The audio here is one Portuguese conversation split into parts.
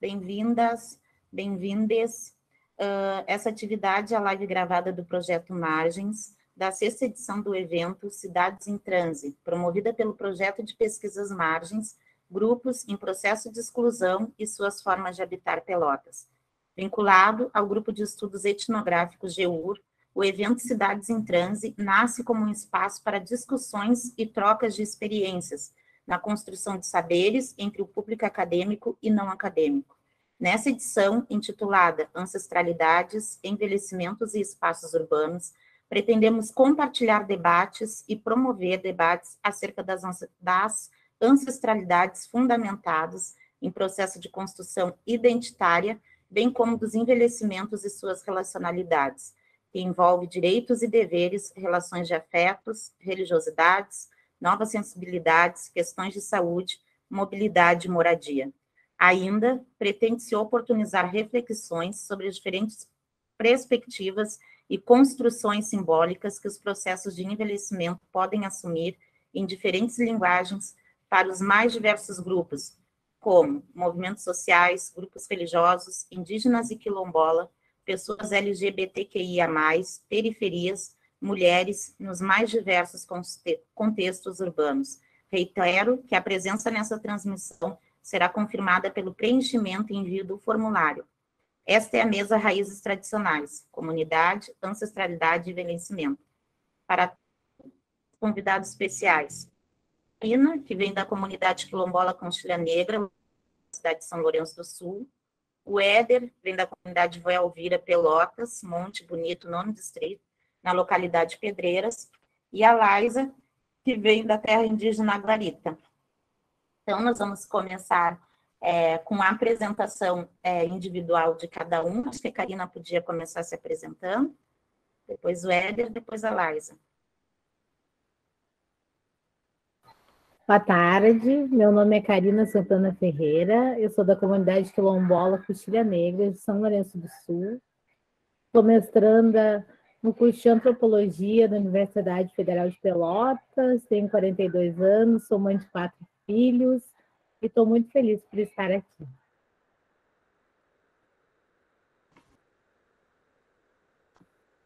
bem-vindas, bem-vindes. Essa atividade é a live gravada do Projeto Margens, da sexta edição do evento Cidades em Transe, promovida pelo Projeto de Pesquisas Margens, Grupos em Processo de Exclusão e Suas Formas de Habitar Pelotas. Vinculado ao Grupo de Estudos Etnográficos GEUR, o evento Cidades em Transe nasce como um espaço para discussões e trocas de experiências na construção de saberes entre o público acadêmico e não acadêmico. Nessa edição, intitulada Ancestralidades, Envelhecimentos e Espaços Urbanos, pretendemos compartilhar debates e promover debates acerca das ancestralidades fundamentadas em processo de construção identitária, bem como dos envelhecimentos e suas relacionalidades, que envolve direitos e deveres, relações de afetos, religiosidades, novas sensibilidades, questões de saúde, mobilidade e moradia. Ainda, pretende-se oportunizar reflexões sobre as diferentes perspectivas e construções simbólicas que os processos de envelhecimento podem assumir em diferentes linguagens para os mais diversos grupos, como movimentos sociais, grupos religiosos, indígenas e quilombola, pessoas LGBTQIA+, periferias, mulheres, nos mais diversos contextos urbanos. Reitero que a presença nessa transmissão será confirmada pelo preenchimento e envio do formulário. Esta é a mesa Raízes Tradicionais, Comunidade, Ancestralidade e Envelhecimento. Para convidados especiais, Ina, que vem da comunidade quilombola Concilha Negra, cidade de São Lourenço do Sul. O Éder vem da comunidade Voé Alvira Pelotas, Monte Bonito, 9º distrito, na localidade Pedreiras. E a Laisa, que vem da terra indígena Guarita. Então, nós vamos começar com a apresentação individual de cada um. Acho que a Karina podia começar se apresentando. Depois o Éder, depois a Laisa. Boa tarde, meu nome é Karina Santana Ferreira, eu sou da comunidade quilombola Coxilha Negra, de São Lourenço do Sul. Sou mestranda no curso de Antropologia da Universidade Federal de Pelotas, tenho 42 anos, sou mãe de 4 filhos e estou muito feliz por estar aqui.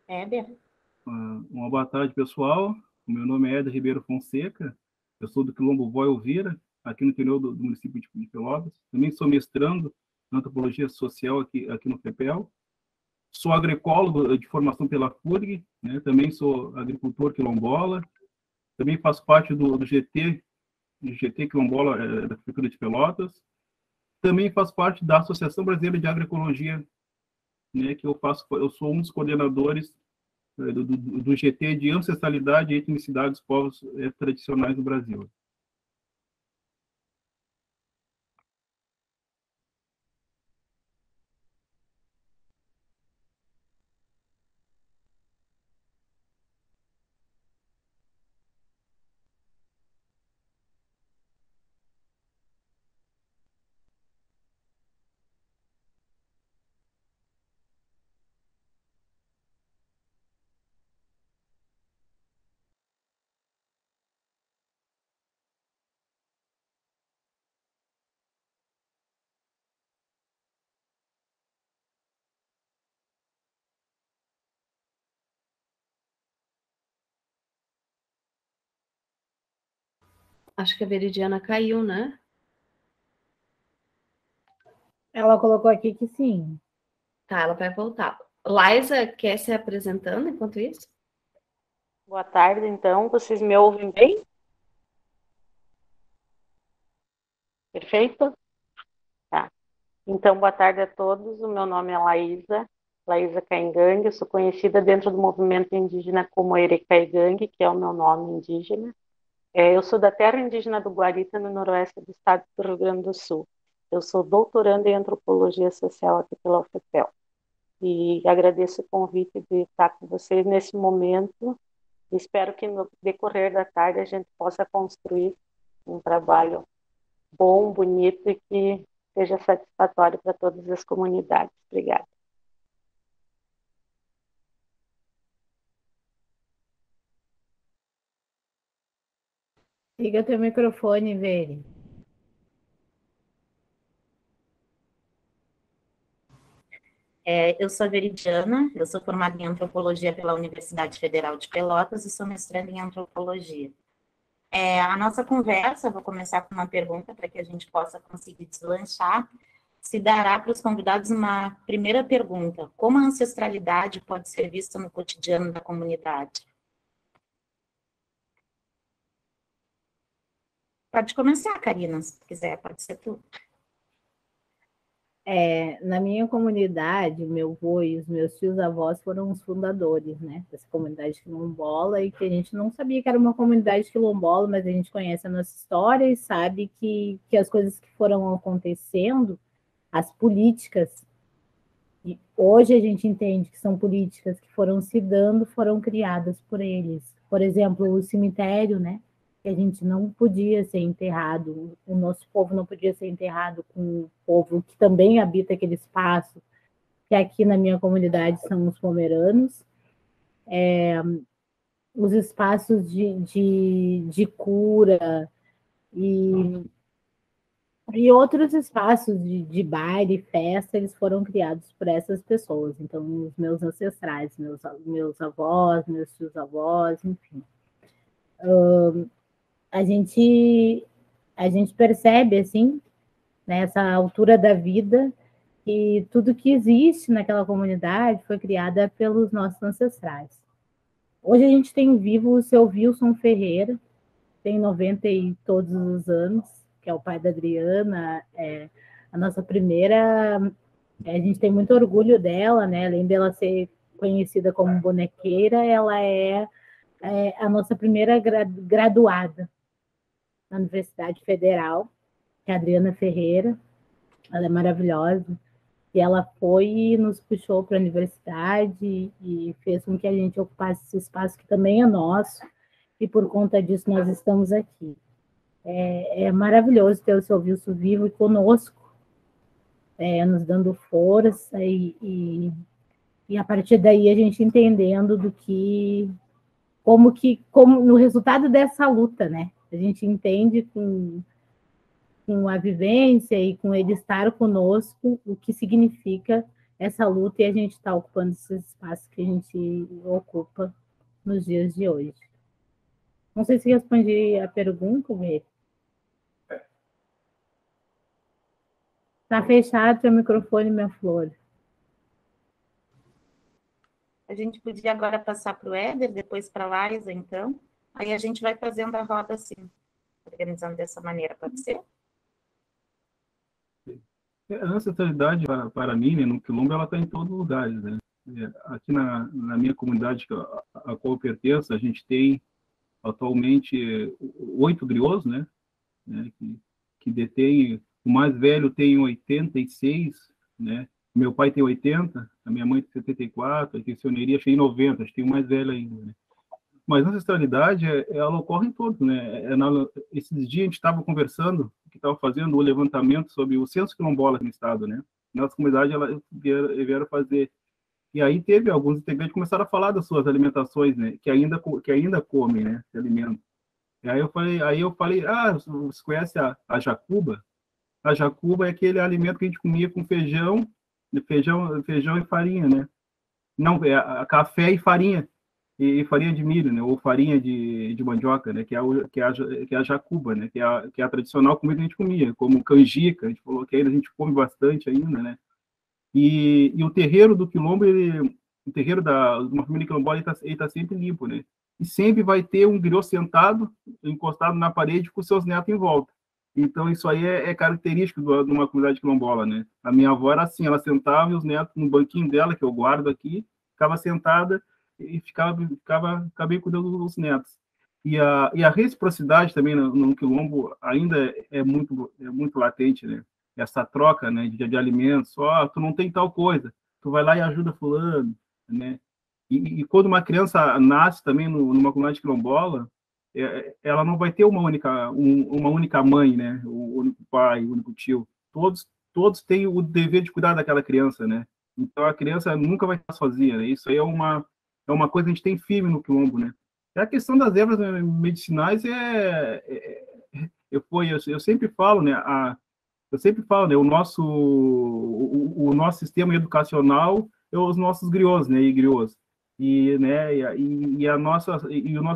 Éder? Uma boa tarde, pessoal. O meu nome é Éder Ribeiro Fonseca, eu sou do Quilombo Voé Alvira, aqui no interior do município de Pelotas. Também sou mestrando em Antropologia Social aqui no FEPEL. Sou agrólogo de formação pela FURG, né? Também sou agricultor quilombola. Também faço parte do GT Quilombola da Prefeitura de Pelotas. Também faço parte da Associação Brasileira de Agroecologia, né? Eu sou um dos coordenadores do GT de Ancestralidade e Etnicidade dos Povos Tradicionais do Brasil. Acho que a Veridiana caiu, né? Ela colocou aqui que sim. Tá, ela vai voltar. Laisa, quer se apresentando enquanto isso? Boa tarde, então. Vocês me ouvem bem? Perfeito? Tá. Então, boa tarde a todos. O meu nome é Laísa Caingangue. Eu sou conhecida dentro do movimento indígena como Erecaigangue, que é o meu nome indígena. Eu sou da terra indígena do Guarita, no noroeste do estado do Rio Grande do Sul. Eu sou doutoranda em Antropologia Social aqui pela UFPEL. E agradeço o convite de estar com vocês nesse momento. Espero que no decorrer da tarde a gente possa construir um trabalho bom, bonito e que seja satisfatório para todas as comunidades. Obrigada. Liga teu microfone, Veri. Eu sou a Veridiana, eu sou formada em Antropologia pela Universidade Federal de Pelotas e sou mestranda em Antropologia. A nossa conversa, vou começar com uma pergunta para que a gente possa conseguir deslanchar. Se dará para os convidados uma primeira pergunta: como a ancestralidade pode ser vista no cotidiano da comunidade? Pode começar, Karina, se quiser, pode ser tu. Na minha comunidade, meu avô e os meus tios-avós foram os fundadores, né, dessa comunidade quilombola, e que a gente não sabia que era uma comunidade quilombola, mas a gente conhece a nossa história e sabe que as coisas que foram acontecendo, as políticas, e hoje a gente entende que são políticas que foram se dando, foram criadas por eles. Por exemplo, o cemitério, né, que a gente não podia ser enterrado, o nosso povo não podia ser enterrado com o povo que também habita aquele espaço, que aqui na minha comunidade são os pomeranos. Os espaços de cura e outros espaços de baile, festa, eles foram criados por essas pessoas. Então, os meus ancestrais, meus avós, meus tios-avós, enfim. A gente percebe, assim, nessa altura da vida, que tudo que existe naquela comunidade foi criada pelos nossos ancestrais. Hoje a gente tem vivo o seu Wilson Ferreira, tem 90 e todos os anos, que é o pai da Adriana, a nossa primeira... A gente tem muito orgulho dela, né? Além dela ser conhecida como bonequeira, ela é a nossa primeira graduada na Universidade Federal, que é a Adriana Ferreira. Ela é maravilhosa. E ela foi e nos puxou para a universidade e fez com que a gente ocupasse esse espaço que também é nosso, e por conta disso nós estamos aqui. É maravilhoso ter o seu Wilson vivo e conosco, nos dando força e a partir daí a gente entendendo do que, como no resultado dessa luta, né? A gente entende com a vivência e com ele estar conosco o que significa essa luta, e a gente está ocupando esses espaços que a gente ocupa nos dias de hoje. Não sei se respondi a pergunta, Vê. Está fechado seu microfone, minha flor. A gente podia agora passar para o Éder, depois para a Laisa, então. Aí a gente vai fazendo a roda assim, organizando dessa maneira, pode ser? A ancestralidade, para mim, né, no Quilombo, ela está em todos os lugares, né? Aqui na minha comunidade, a qual eu pertenço, a gente tem atualmente 8 griots, né, que detém, o mais velho tem 86, né? Meu pai tem 80, a minha mãe tem 74, a intencioneria achei 90, acho que tem o mais velho ainda, né? Mas a ancestralidade, ela ocorre em todos, né? Esses dias a gente estava conversando, que estava fazendo o levantamento sobre o censo quilombola no estado, né? Nossa comunidade, ela vieram fazer. E aí teve alguns integrantes que começaram a falar das suas alimentações, né? Que ainda comem, né? Esse alimento. E aí eu falei, você conhece a jacuba? A jacuba é aquele alimento que a gente comia com feijão e farinha, né? Não, café e farinha. E farinha de milho, né? Ou farinha de mandioca, né? Que é a jacuba, né? Que é a tradicional comida que a gente comia, como canjica, a gente falou que ainda a gente come bastante ainda, né? E o terreiro do quilombo, o terreiro de uma família quilombola, ele tá sempre limpo, né? E sempre vai ter um griot sentado, encostado na parede, com seus netos em volta. Então, isso aí é característico de uma comunidade quilombola, né? A minha avó era assim, ela sentava e os netos no banquinho dela, que eu guardo aqui, ficava sentada e ficava cuidando dos netos. E a reciprocidade também no quilombo ainda é muito latente, né? Essa troca, né, de alimentos, tu não tem tal coisa, tu vai lá e ajuda fulano, né? E quando uma criança nasce também numa comunidade quilombola, ela não vai ter uma única mãe, né? O único pai, o único tio. Todos têm o dever de cuidar daquela criança, né? Então a criança nunca vai estar sozinha, né? Isso aí é uma coisa que a gente tem firme no quilombo, né? E a questão das ervas medicinais eu sempre falo, né? eu sempre falo, né, o nosso sistema educacional é os nossos griots, né, e griots. E, né, e o nosso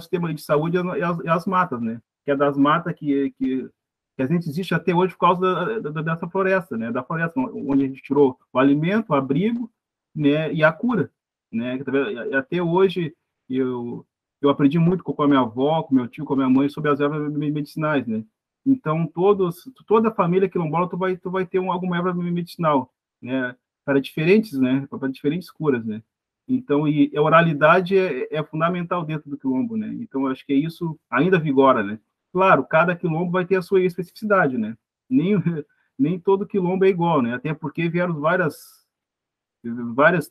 sistema de saúde é as matas, né, que é das matas que a gente existe até hoje por causa dessa floresta, né, da floresta, onde a gente tirou o alimento, o abrigo, né, e a cura, né, até hoje eu aprendi muito com a minha avó, com meu tio, com a minha mãe sobre as ervas medicinais, né. Então toda a família quilombola tu vai ter alguma erva medicinal, né, para diferentes, né, para diferentes curas, né. Então e a oralidade é fundamental dentro do quilombo, né. Então eu acho que isso ainda vigora, né. Claro, cada quilombo vai ter a sua especificidade, né. Nem nem todo quilombo é igual, né. Até porque vieram várias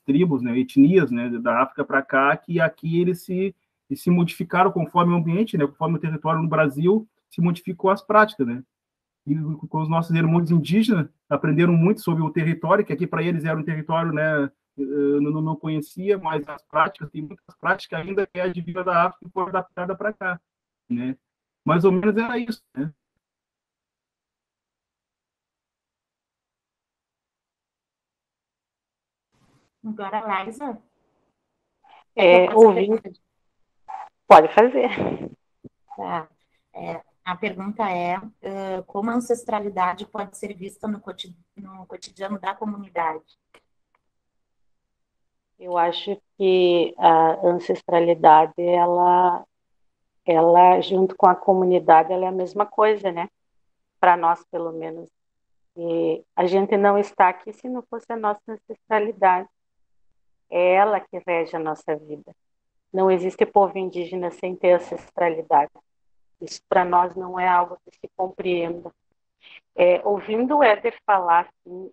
tribos, né, etnias, né, da África para cá, que aqui eles se modificaram conforme o ambiente, né, conforme o território no Brasil se modificou as práticas, né. E com os nossos irmãos indígenas aprenderam muito sobre o território, que aqui para eles era um território, né, não conhecia, mas as práticas, tem muitas práticas ainda que é de vida da África e foi adaptada para cá, né. Mais ou menos era isso, né. Agora, Laisa, Ouvindo, pode fazer. Tá. A pergunta é como a ancestralidade pode ser vista no cotidiano da comunidade? Eu acho que a ancestralidade, ela junto com a comunidade, ela é a mesma coisa, né? Para nós, pelo menos. E a gente não está aqui se não fosse a nossa ancestralidade. É ela que rege a nossa vida. Não existe povo indígena sem ter ancestralidade. Isso para nós não é algo que se compreenda. Ouvindo o Éder falar assim,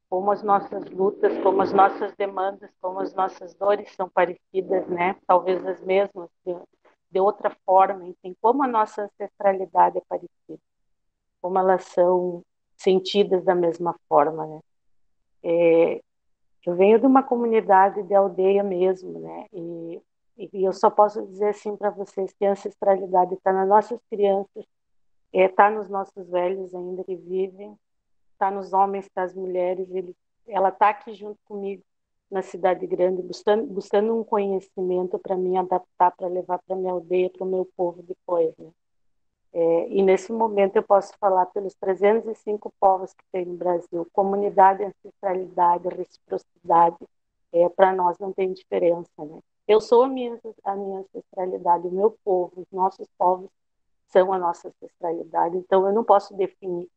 como as nossas lutas, como as nossas demandas, como as nossas dores são parecidas, né? Talvez as mesmas, de outra forma, enfim, como a nossa ancestralidade é parecida, como elas são sentidas da mesma forma, né? Eu venho de uma comunidade de aldeia mesmo, né? E eu só posso dizer assim para vocês que a ancestralidade está nas nossas crianças, está nos nossos velhos ainda que vivem, está nos homens, está nas mulheres. Ela está aqui junto comigo na cidade grande, buscando um conhecimento para me adaptar, para levar para minha aldeia, para o meu povo depois, né? E nesse momento eu posso falar pelos 305 povos que tem no Brasil, comunidade, ancestralidade, reciprocidade, para nós não tem diferença, né? Eu sou a minha ancestralidade, o meu povo, os nossos povos são a nossa ancestralidade, então eu não posso definir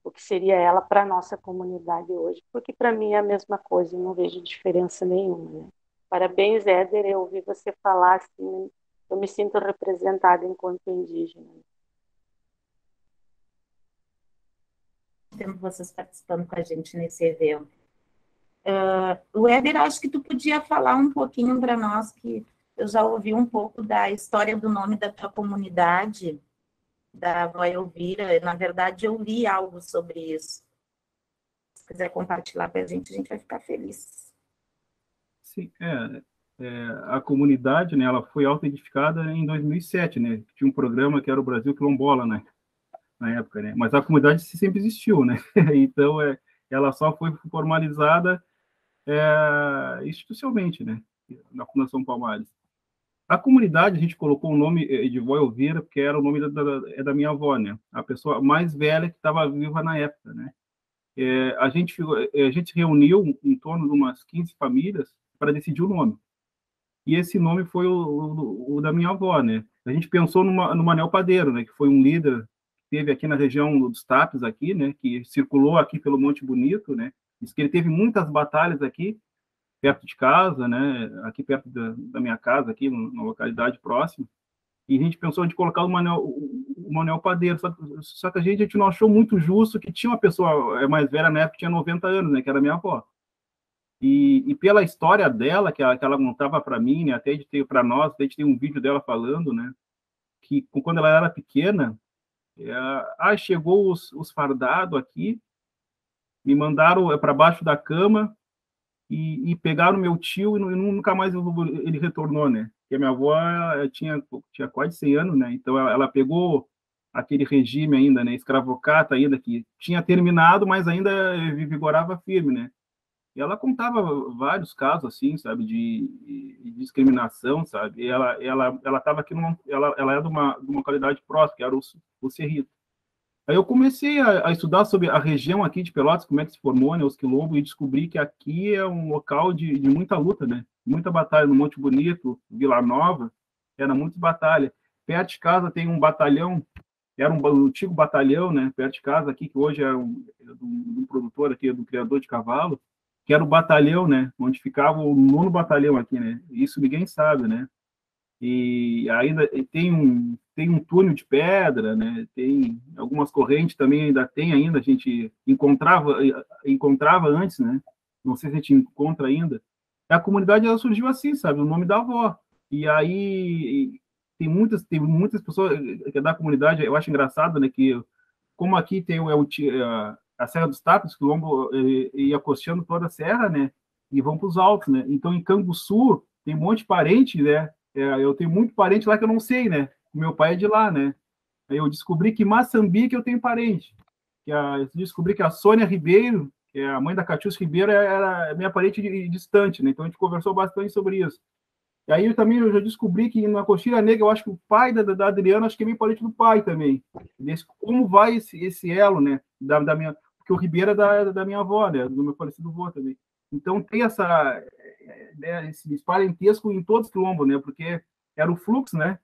o que seria ela para a nossa comunidade hoje, porque para mim é a mesma coisa, eu não vejo diferença nenhuma, né? Parabéns, Éder, eu ouvi você falar assim, eu me sinto representada enquanto indígena. Tendo vocês participando com a gente nesse evento. O Éder, acho que tu podia falar um pouquinho para nós, que eu já ouvi um pouco da história do nome da tua comunidade, da Vó Elvira. Na verdade, eu li algo sobre isso. Se quiser compartilhar com a gente vai ficar feliz. Sim, a comunidade, né, ela foi auto-edificada em 2007, né? Tinha um programa que era o Brasil Quilombola, né? Na época, né? Mas a comunidade sempre existiu, né? Então, ela só foi formalizada institucionalmente, né? Na Fundação Palmares. A comunidade, a gente colocou o nome de Vó Elvira, porque era o nome da minha avó, né? A pessoa mais velha que estava viva na época, né? A gente reuniu em torno de umas 15 famílias para decidir o nome. E esse nome foi o da minha avó, né? A gente pensou no Manel Padeiro, né? Que foi um líder que teve aqui na região dos Tapes, aqui, né? Que circulou aqui pelo Monte Bonito, né? Diz que ele teve muitas batalhas aqui, perto de casa, né? Aqui perto da minha casa, aqui, na localidade próxima. E a gente pensou de colocar o Manel Padeiro, só que a gente não achou muito justo que tinha uma pessoa mais velha na época, que tinha 90 anos, né? Que era minha avó. E pela história dela, que ela contava para mim, né, até de para nós, até de ter um vídeo dela falando, né, que quando ela era pequena, chegou os fardados aqui, me mandaram para baixo da cama e pegaram meu tio e nunca mais ele retornou, né? Porque a minha avó tinha quase 100 anos, né? Então ela pegou aquele regime ainda, né, escravocrata ainda, que tinha terminado, mas ainda vigorava firme, né? E ela contava vários casos, assim, sabe, de discriminação, sabe? E ela estava aqui ela é de uma qualidade próxima, que era o Cerrito. Aí eu comecei a estudar sobre a região aqui de Pelotas, como é que se formou, né, os quilombos, e descobri que aqui é um local de muita luta, né? Muita batalha no Monte Bonito, Vila Nova, era muita batalha. Perto de casa tem um batalhão, era um antigo batalhão, né, perto de casa aqui, que hoje é um produtor aqui, do criador de cavalo, que era o batalhão, né, onde ficava o 9º batalhão aqui, né? Isso ninguém sabe, né? E ainda tem um túnel de pedra, né? Tem algumas correntes também, ainda a gente encontrava antes, né? Não sei se a gente encontra ainda. A comunidade ela surgiu assim, sabe? O nome da avó. E aí tem muitas pessoas da comunidade, eu acho engraçado, né, que como aqui tem a Serra dos Tapes, que o Quilombo ia costeando toda a serra, né? E vão para os altos, né? Então em Canguçu tem um monte de parente, né? Eu tenho muito parente lá que eu não sei, né? Meu pai é de lá, né? Aí eu descobri que em Maçambique eu tenho parente. Eu descobri que a Sônia Ribeiro, que é a mãe da Catius Ribeiro, era minha parente distante, né? Então a gente conversou bastante sobre isso. E aí eu já descobri que na Coxilha Negra, eu acho que o pai da Adriana, acho que é meio parente do pai também. Como vai esse elo, né? Porque o Ribeiro é da minha avó, né? Do meu falecido avô também. Então tem esse parentesco em todos os quilombos, né? Porque era o fluxo, né?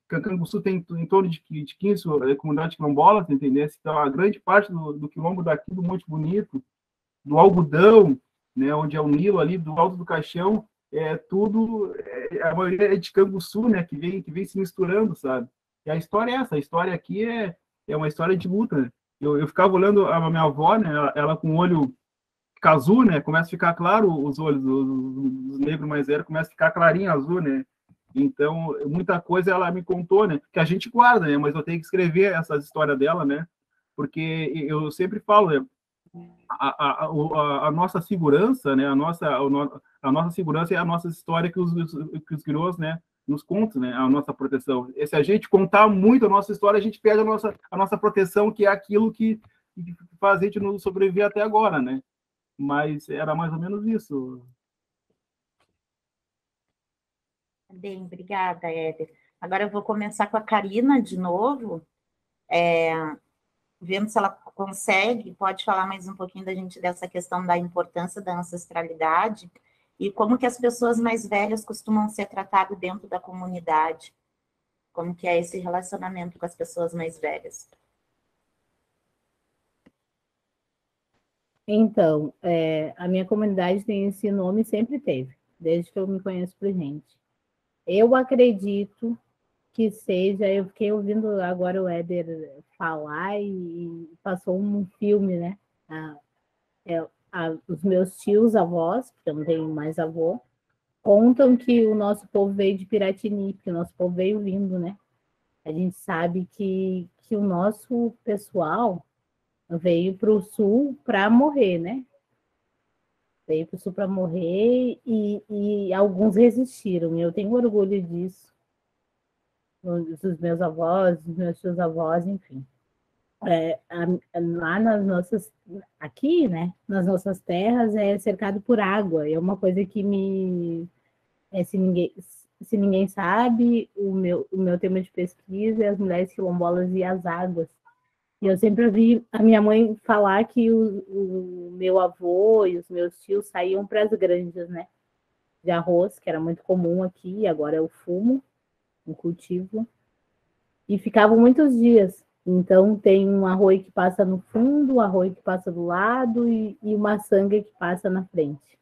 Cancanguçu tem em torno de 15 comunidades quilombolas, entendeu? Então a grande parte do quilombo daqui, do Monte Bonito, do Algodão, né? Onde é o Nilo ali, do Alto do Caixão, a maioria é de Canguçu, né? Que vem se misturando, sabe? E a história é essa, a história aqui é uma história de luta, né? Eu ficava olhando a minha avó, né? Ela com o olho azul, né? Começa a ficar claro os olhos, os negros mais velhos começa a ficar clarinho azul, né? Então, muita coisa ela me contou, né? Que a gente guarda, né? Mas eu tenho que escrever essas histórias dela, né? Porque eu sempre falo, né? A nossa segurança, né? A nossa segurança é a nossa história que os griots, né? Nos contam, né? A nossa proteção. E se a gente contar muito a nossa história, a gente perde a nossa proteção, que é aquilo que faz a gente não sobreviver até agora, né? Mas era mais ou menos isso. Bem, obrigada, Éder. Agora eu vou começar com a Karina de novo, vendo se ela pode falar mais um pouquinho da gente dessa questão da importância da ancestralidade e como que as pessoas mais velhas costumam ser tratadas dentro da comunidade, como que é esse relacionamento com as pessoas mais velhas. Então, a minha comunidade tem esse nome e sempre teve, desde que eu me conheço por gente. Eu acredito que seja, eu fiquei ouvindo agora o Éder falar e passou um filme, né? Os meus tios avós, porque eu não tenho mais avô, contam que o nosso povo veio de Piratini, porque o nosso povo veio vindo, né? A gente sabe que o nosso pessoal veio para o sul para morrer, né? Veio para o sul para morrer e alguns resistiram. Eu tenho orgulho disso. Dos meus avós, dos meus tios avós, enfim. Lá aqui, né? Nas nossas terras é cercado por água. É uma coisa que se ninguém sabe, o meu tema de pesquisa é as mulheres quilombolas e as águas. E eu sempre ouvi a minha mãe falar que o meu avô e os meus tios saíam para as granjas, né? De arroz, que era muito comum aqui, agora é o fumo, um cultivo. E ficavam muitos dias. Então, tem um arroio que passa no fundo, um arroio que passa do lado e uma sanga que passa na frente.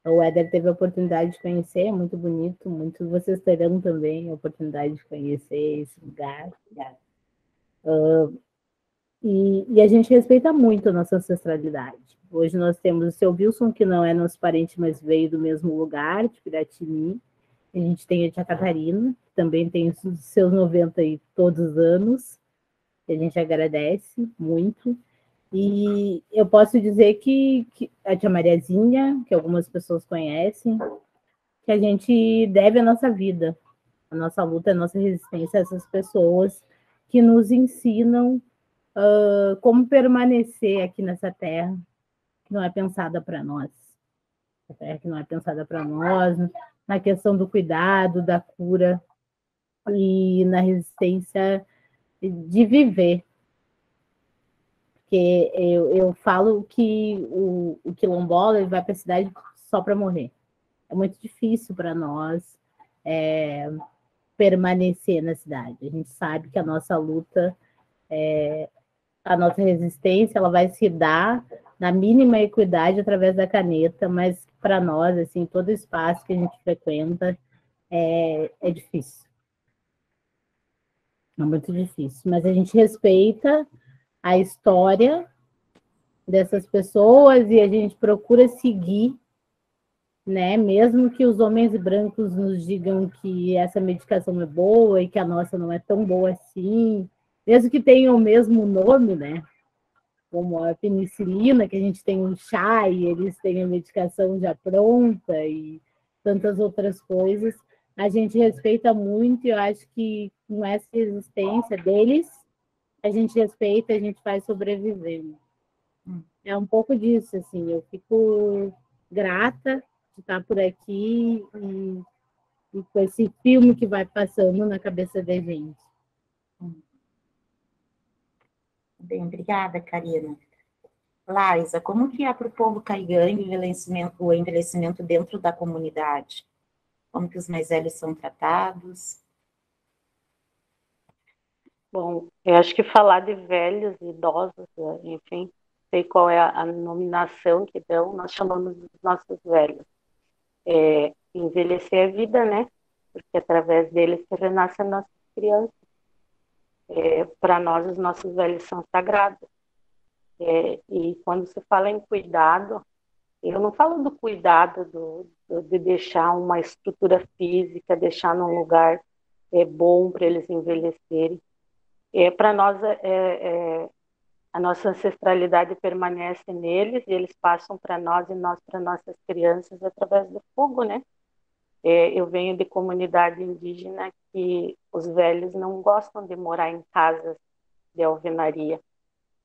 O Éder teve a oportunidade de conhecer, é muito bonito, vocês terão também a oportunidade de conhecer esse lugar. E a gente respeita muito a nossa ancestralidade. Hoje nós temos o seu Wilson, que não é nosso parente, mas veio do mesmo lugar, de Piratini. A gente tem a tia Catarina, que também tem os seus 90 e todos os anos. A gente agradece muito. E eu posso dizer que a tia Mariazinha, que algumas pessoas conhecem, que a gente deve a nossa vida A nossa luta, a nossa resistência a essas pessoas que nos ensinam como permanecer aqui nessa terra que não é pensada para nós. A terra que não é pensada para nós, na questão do cuidado, da cura e na resistência de viver. Porque eu falo que o quilombola ele vai para a cidade só para morrer. É muito difícil para nós permanecer na cidade. A gente sabe que a nossa luta, a nossa resistência, ela vai se dar na mínima equidade através da caneta, mas para nós, assim, todo espaço que a gente frequenta é difícil. É muito difícil. Mas a gente respeita a história dessas pessoas e a gente procura seguir, né? Mesmo que os homens brancos nos digam que essa medicação é boa e que a nossa não é tão boa assim, mesmo que tenha o mesmo nome, né? Como a penicilina, que a gente tem um chá e eles têm a medicação já pronta e tantas outras coisas, a gente respeita muito e eu acho que com essa resistência deles, a gente respeita, a gente vai sobrevivendo. É um pouco disso, assim, eu fico grata de estar por aqui e com esse filme que vai passando na cabeça da gente. Bem, obrigada, Karina. Laisa, como que é para o povo caigangue o envelhecimento dentro da comunidade? Como que os mais velhos são tratados? Bom, eu acho que falar de velhos, idosos, enfim, sei qual é a nominação que dão, nós chamamos dos nossos velhos. Envelhecer a vida, né? Porque através deles que renascem as nossas crianças. Para nós, os nossos velhos são sagrados. E quando se fala em cuidado, eu não falo do cuidado de deixar uma estrutura física, deixar num lugar bom para eles envelhecerem. Para nós, a nossa ancestralidade permanece neles e eles passam para nós e nós para nossas crianças através do fogo, né? Eu venho de comunidade indígena que os velhos não gostam de morar em casas de alvenaria.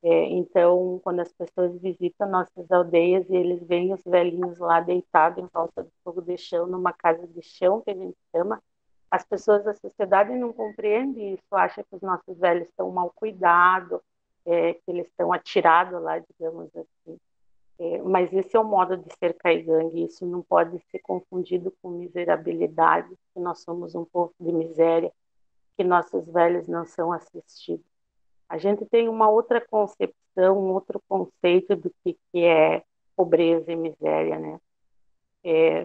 Então, quando as pessoas visitam nossas aldeias e eles veem os velhinhos lá deitados em volta do fogo de chão, numa casa de chão, que a gente chama, as pessoas da sociedade não compreendem isso, acham que os nossos velhos estão mal cuidados, que eles estão atirados lá, digamos assim. Mas esse é o modo de ser caigangue, isso não pode ser confundido com miserabilidade, que nós somos um povo de miséria, que nossos velhos não são assistidos. A gente tem uma outra concepção, um outro conceito do que é pobreza e miséria, né?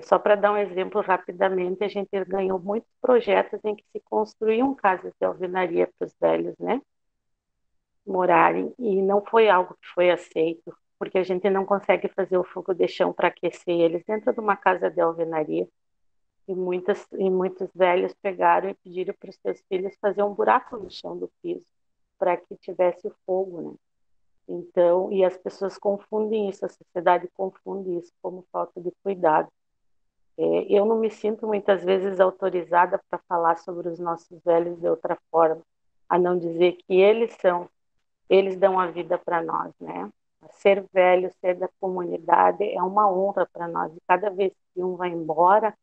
Só para dar um exemplo rapidamente, a gente ganhou muitos projetos em que se construíam casas de alvenaria para os velhos, né? Morarem, e não foi algo que foi aceito, porque a gente não consegue fazer o fogo de chão para aquecer eles dentro de uma casa de alvenaria. E muitos velhos pegaram e pediram para os seus filhos fazer um buraco no chão do piso para que tivesse o fogo, né? Então, e as pessoas confundem isso, a sociedade confunde isso como falta de cuidado. Eu não me sinto muitas vezes autorizada para falar sobre os nossos velhos de outra forma, a não dizer que eles dão a vida para nós, né? Ser velho, ser da comunidade é uma honra para nós. E cada vez que um vai embora,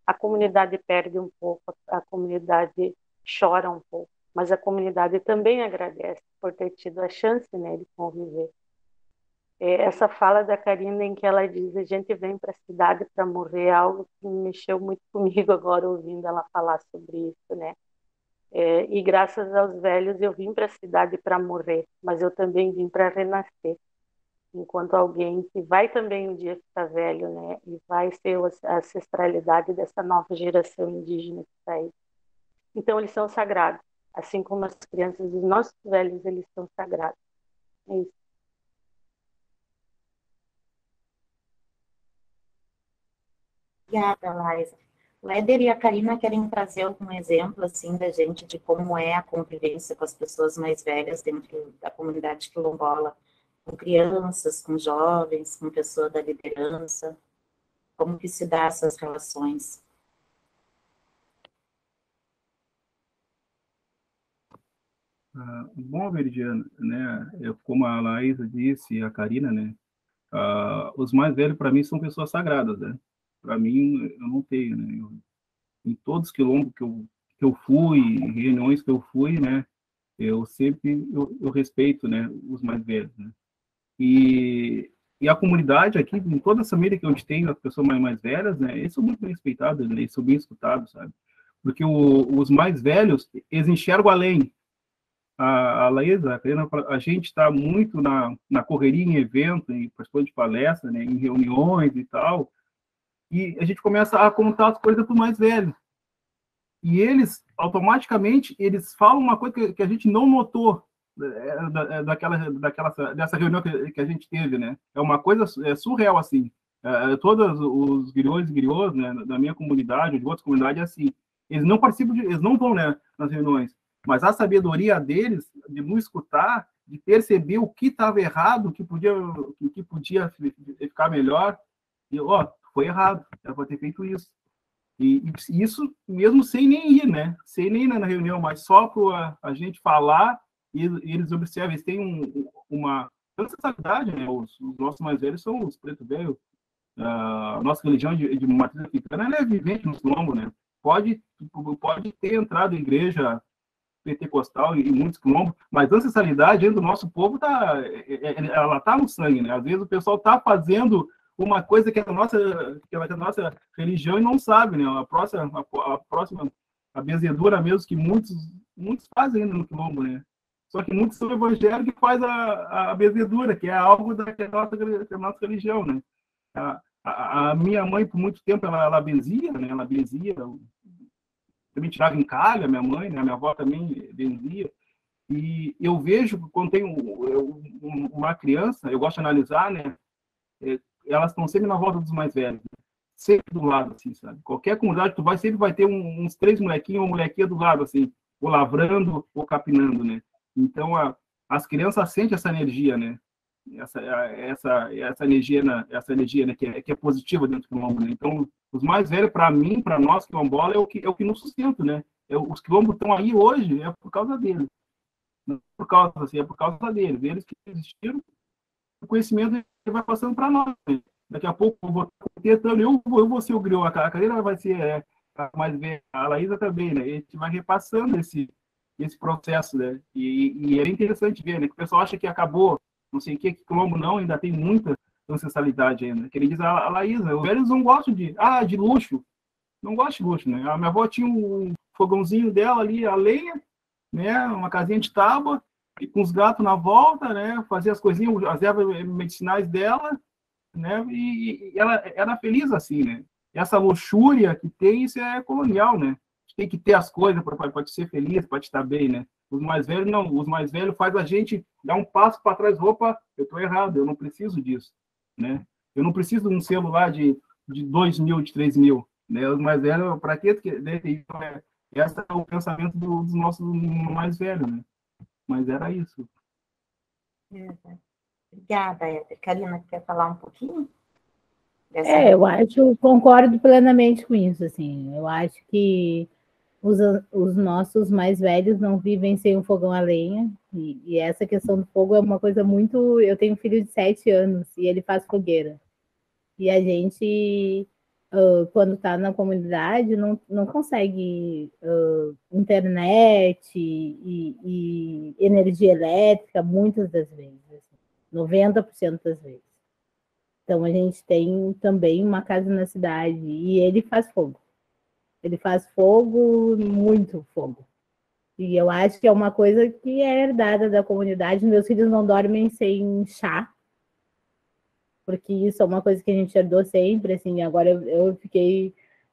a comunidade perde um pouco, a comunidade chora um pouco, mas a comunidade também agradece por ter tido a chance, né, de conviver. Essa fala da Karina em que ela diz a gente vem para a cidade para morrer é algo que mexeu muito comigo agora ouvindo ela falar sobre isso, né? E graças aos velhos eu vim para a cidade para morrer, mas eu também vim para renascer, enquanto alguém que vai também um dia ficar velho, né? E vai ser a ancestralidade dessa nova geração indígena que está aí. Então eles são sagrados, assim como as crianças dos nossos velhos, eles são sagrados. É isso. Obrigada, Laisa. O Éder e a Karina querem trazer algum exemplo, assim, da gente, de como é a convivência com as pessoas mais velhas dentro da comunidade quilombola, com crianças, com jovens, com pessoa da liderança, como que se dá essas relações? Bom, Veridiana, né? Como a Laísa disse e a Karina, né? Os mais velhos, para mim, são pessoas sagradas, né? Para mim, eu não tenho, né? Em todos os quilombos que eu fui, em reuniões que eu fui, né? Eu sempre eu respeito, né? Os mais velhos, né? E a comunidade aqui, em toda essa família que a gente tem, as pessoas mais velhas, né? Eles são muito bem respeitados, né? Eles são bem escutados, sabe? Porque os mais velhos, eles enxergam além. A Laísa, a gente está muito na correria em evento, em participando de palestra, né, em reuniões e tal, e a gente começa a contar as coisas para o mais velho. E eles, automaticamente, eles falam uma coisa que a gente não notou dessa reunião que a gente teve, né? É uma coisa surreal, assim. Todos os griões e griôs, né, da minha comunidade, de outras comunidades, é assim. Eles não participam, eles não vão, né, nas reuniões, mas a sabedoria deles, de nos escutar, de perceber o que estava errado, o que podia ficar melhor, e, foi errado, era para ter feito isso. E isso mesmo sem nem ir, né? Sem nem ir na reunião, mas só para a gente falar e eles observam, eles têm uma ancestralidade, né? Os nossos mais velhos são os preto velho. A nossa religião de matriz africana, ela é vivente no quilombo, né? Pode ter entrado em igreja pentecostal em muitos quilombos, mas a ancestralidade dentro do nosso povo ela está no sangue, né? Às vezes o pessoal está fazendo uma coisa que é a nossa religião e não sabe, né? A benzedura mesmo que muitos fazem ainda no quilombo, né? Só que muitos são evangélicos que faz a benzedura, que é algo da nossa religião, né? A minha mãe, por muito tempo, ela benzia, né? Ela benzia, também tirava encalhe, a minha mãe, né? A minha avó também benzia. E eu vejo, quando tem uma criança, eu gosto de analisar, né? Elas estão sempre na volta dos mais velhos, né? Sempre do lado, assim, sabe? Qualquer comunidade tu vai, sempre vai ter uns 3 molequinhos ou molequinha do lado, assim, ou lavrando ou capinando, né? Então, as crianças sentem essa energia, né? Essa energia, né, que é positiva dentro do quilombo, né? Então, os mais velhos, para mim, para nós, quilombola, é o que nos sustenta, né? Os quilombos estão aí hoje, é por causa deles. Não por causa, assim, é por causa deles. Eles que existiram, o conhecimento vai passando para nós, né? Daqui a pouco eu vou tentando, eu vou ser o griot, a cadeira vai ser a mais velha, a Laísa também, né? E a gente vai repassando esse processo, né? E é bem interessante ver, né? Que o pessoal acha que acabou, não sei o que quilombo não, ainda tem muita ancestralidade ainda. Que ele diz a Laísa, os velhos não gostam de luxo, não gostam de luxo, né? A minha avó tinha um fogãozinho dela ali, a lenha, né? Uma casinha de tábua, e com os gatos na volta, né? Fazia as coisinhas, as ervas medicinais dela, né? E ela era feliz assim, né? Essa luxúria que tem, isso é colonial, né? Tem que ter as coisas para te ser feliz, para te estar bem, né? Os mais velhos não, os mais velhos faz a gente dar um passo para trás, opa, eu estou errado, eu não preciso disso, né? Eu não preciso de um celular de 2.000, de 3.000, né? Os mais velhos, para quê? Esse é o pensamento dos nossos mais velhos, né? Mas era isso. Obrigada, Éder. Karina, quer falar um pouquinho? Concordo plenamente com isso, assim. Eu acho que os nossos mais velhos não vivem sem um fogão a lenha, e essa questão do fogo é uma coisa muito... Eu tenho um filho de 7 anos e ele faz fogueira. E a gente, quando está na comunidade, não consegue internet e energia elétrica muitas das vezes, assim, 90% das vezes. Então, a gente tem também uma casa na cidade e ele faz fogo. Ele faz fogo, muito fogo. E eu acho que é uma coisa que é herdada da comunidade. Meus filhos não dormem sem chá, porque isso é uma coisa que a gente herdou sempre, assim. Agora eu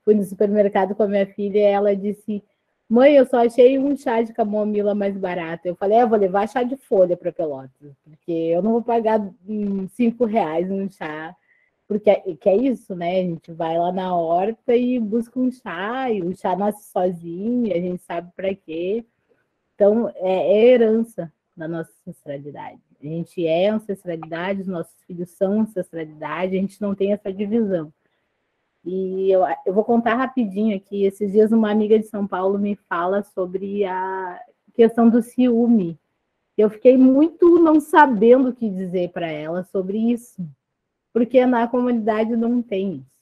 fui no supermercado com a minha filha e ela disse: mãe, eu só achei um chá de camomila mais barato. Eu falei: eu vou levar chá de folha para Pelotas, porque eu não vou pagar R$5 num chá, porque é isso, né? A gente vai lá na horta e busca um chá, e o chá nasce sozinho, a gente sabe para quê. Então, é herança da nossa ancestralidade. A gente é ancestralidade, os nossos filhos são ancestralidade, a gente não tem essa divisão. E eu vou contar rapidinho aqui. Esses dias uma amiga de São Paulo me fala sobre questão do ciúme. Eu fiquei muito não sabendo o que dizer para ela sobre isso, porque na comunidade não tem isso.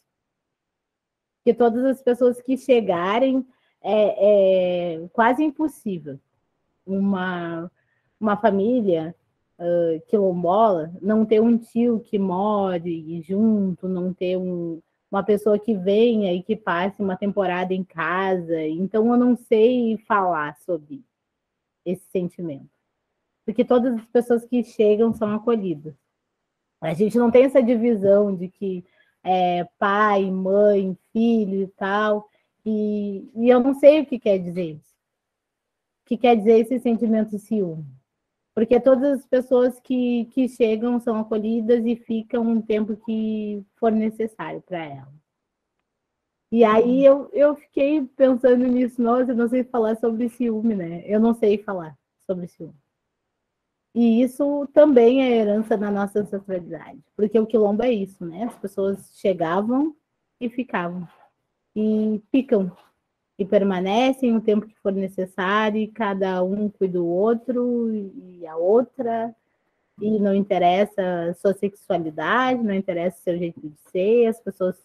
Porque todas as pessoas que chegarem, é quase impossível uma família quilombola não ter um tio que more junto, não ter uma pessoa que venha e que passe uma temporada em casa. Então, eu não sei falar sobre esse sentimento. Porque todas as pessoas que chegam são acolhidas. A gente não tem essa divisão de que pai, mãe, filho e tal. E eu não sei o que quer dizer isso. O que quer dizer esse sentimento de ciúme. Porque todas as pessoas que chegam são acolhidas e ficam um tempo que for necessário para elas. E aí eu fiquei pensando nisso, nossa, eu não sei falar sobre ciúme, né? Eu não sei falar sobre ciúme. E isso também é herança da nossa ancestralidade, porque o quilombo é isso, né? As pessoas chegavam e ficavam, e ficam, e permanecem o tempo que for necessário, e cada um cuida do outro e a outra, e não interessa a sua sexualidade, não interessa o seu jeito de ser, as pessoas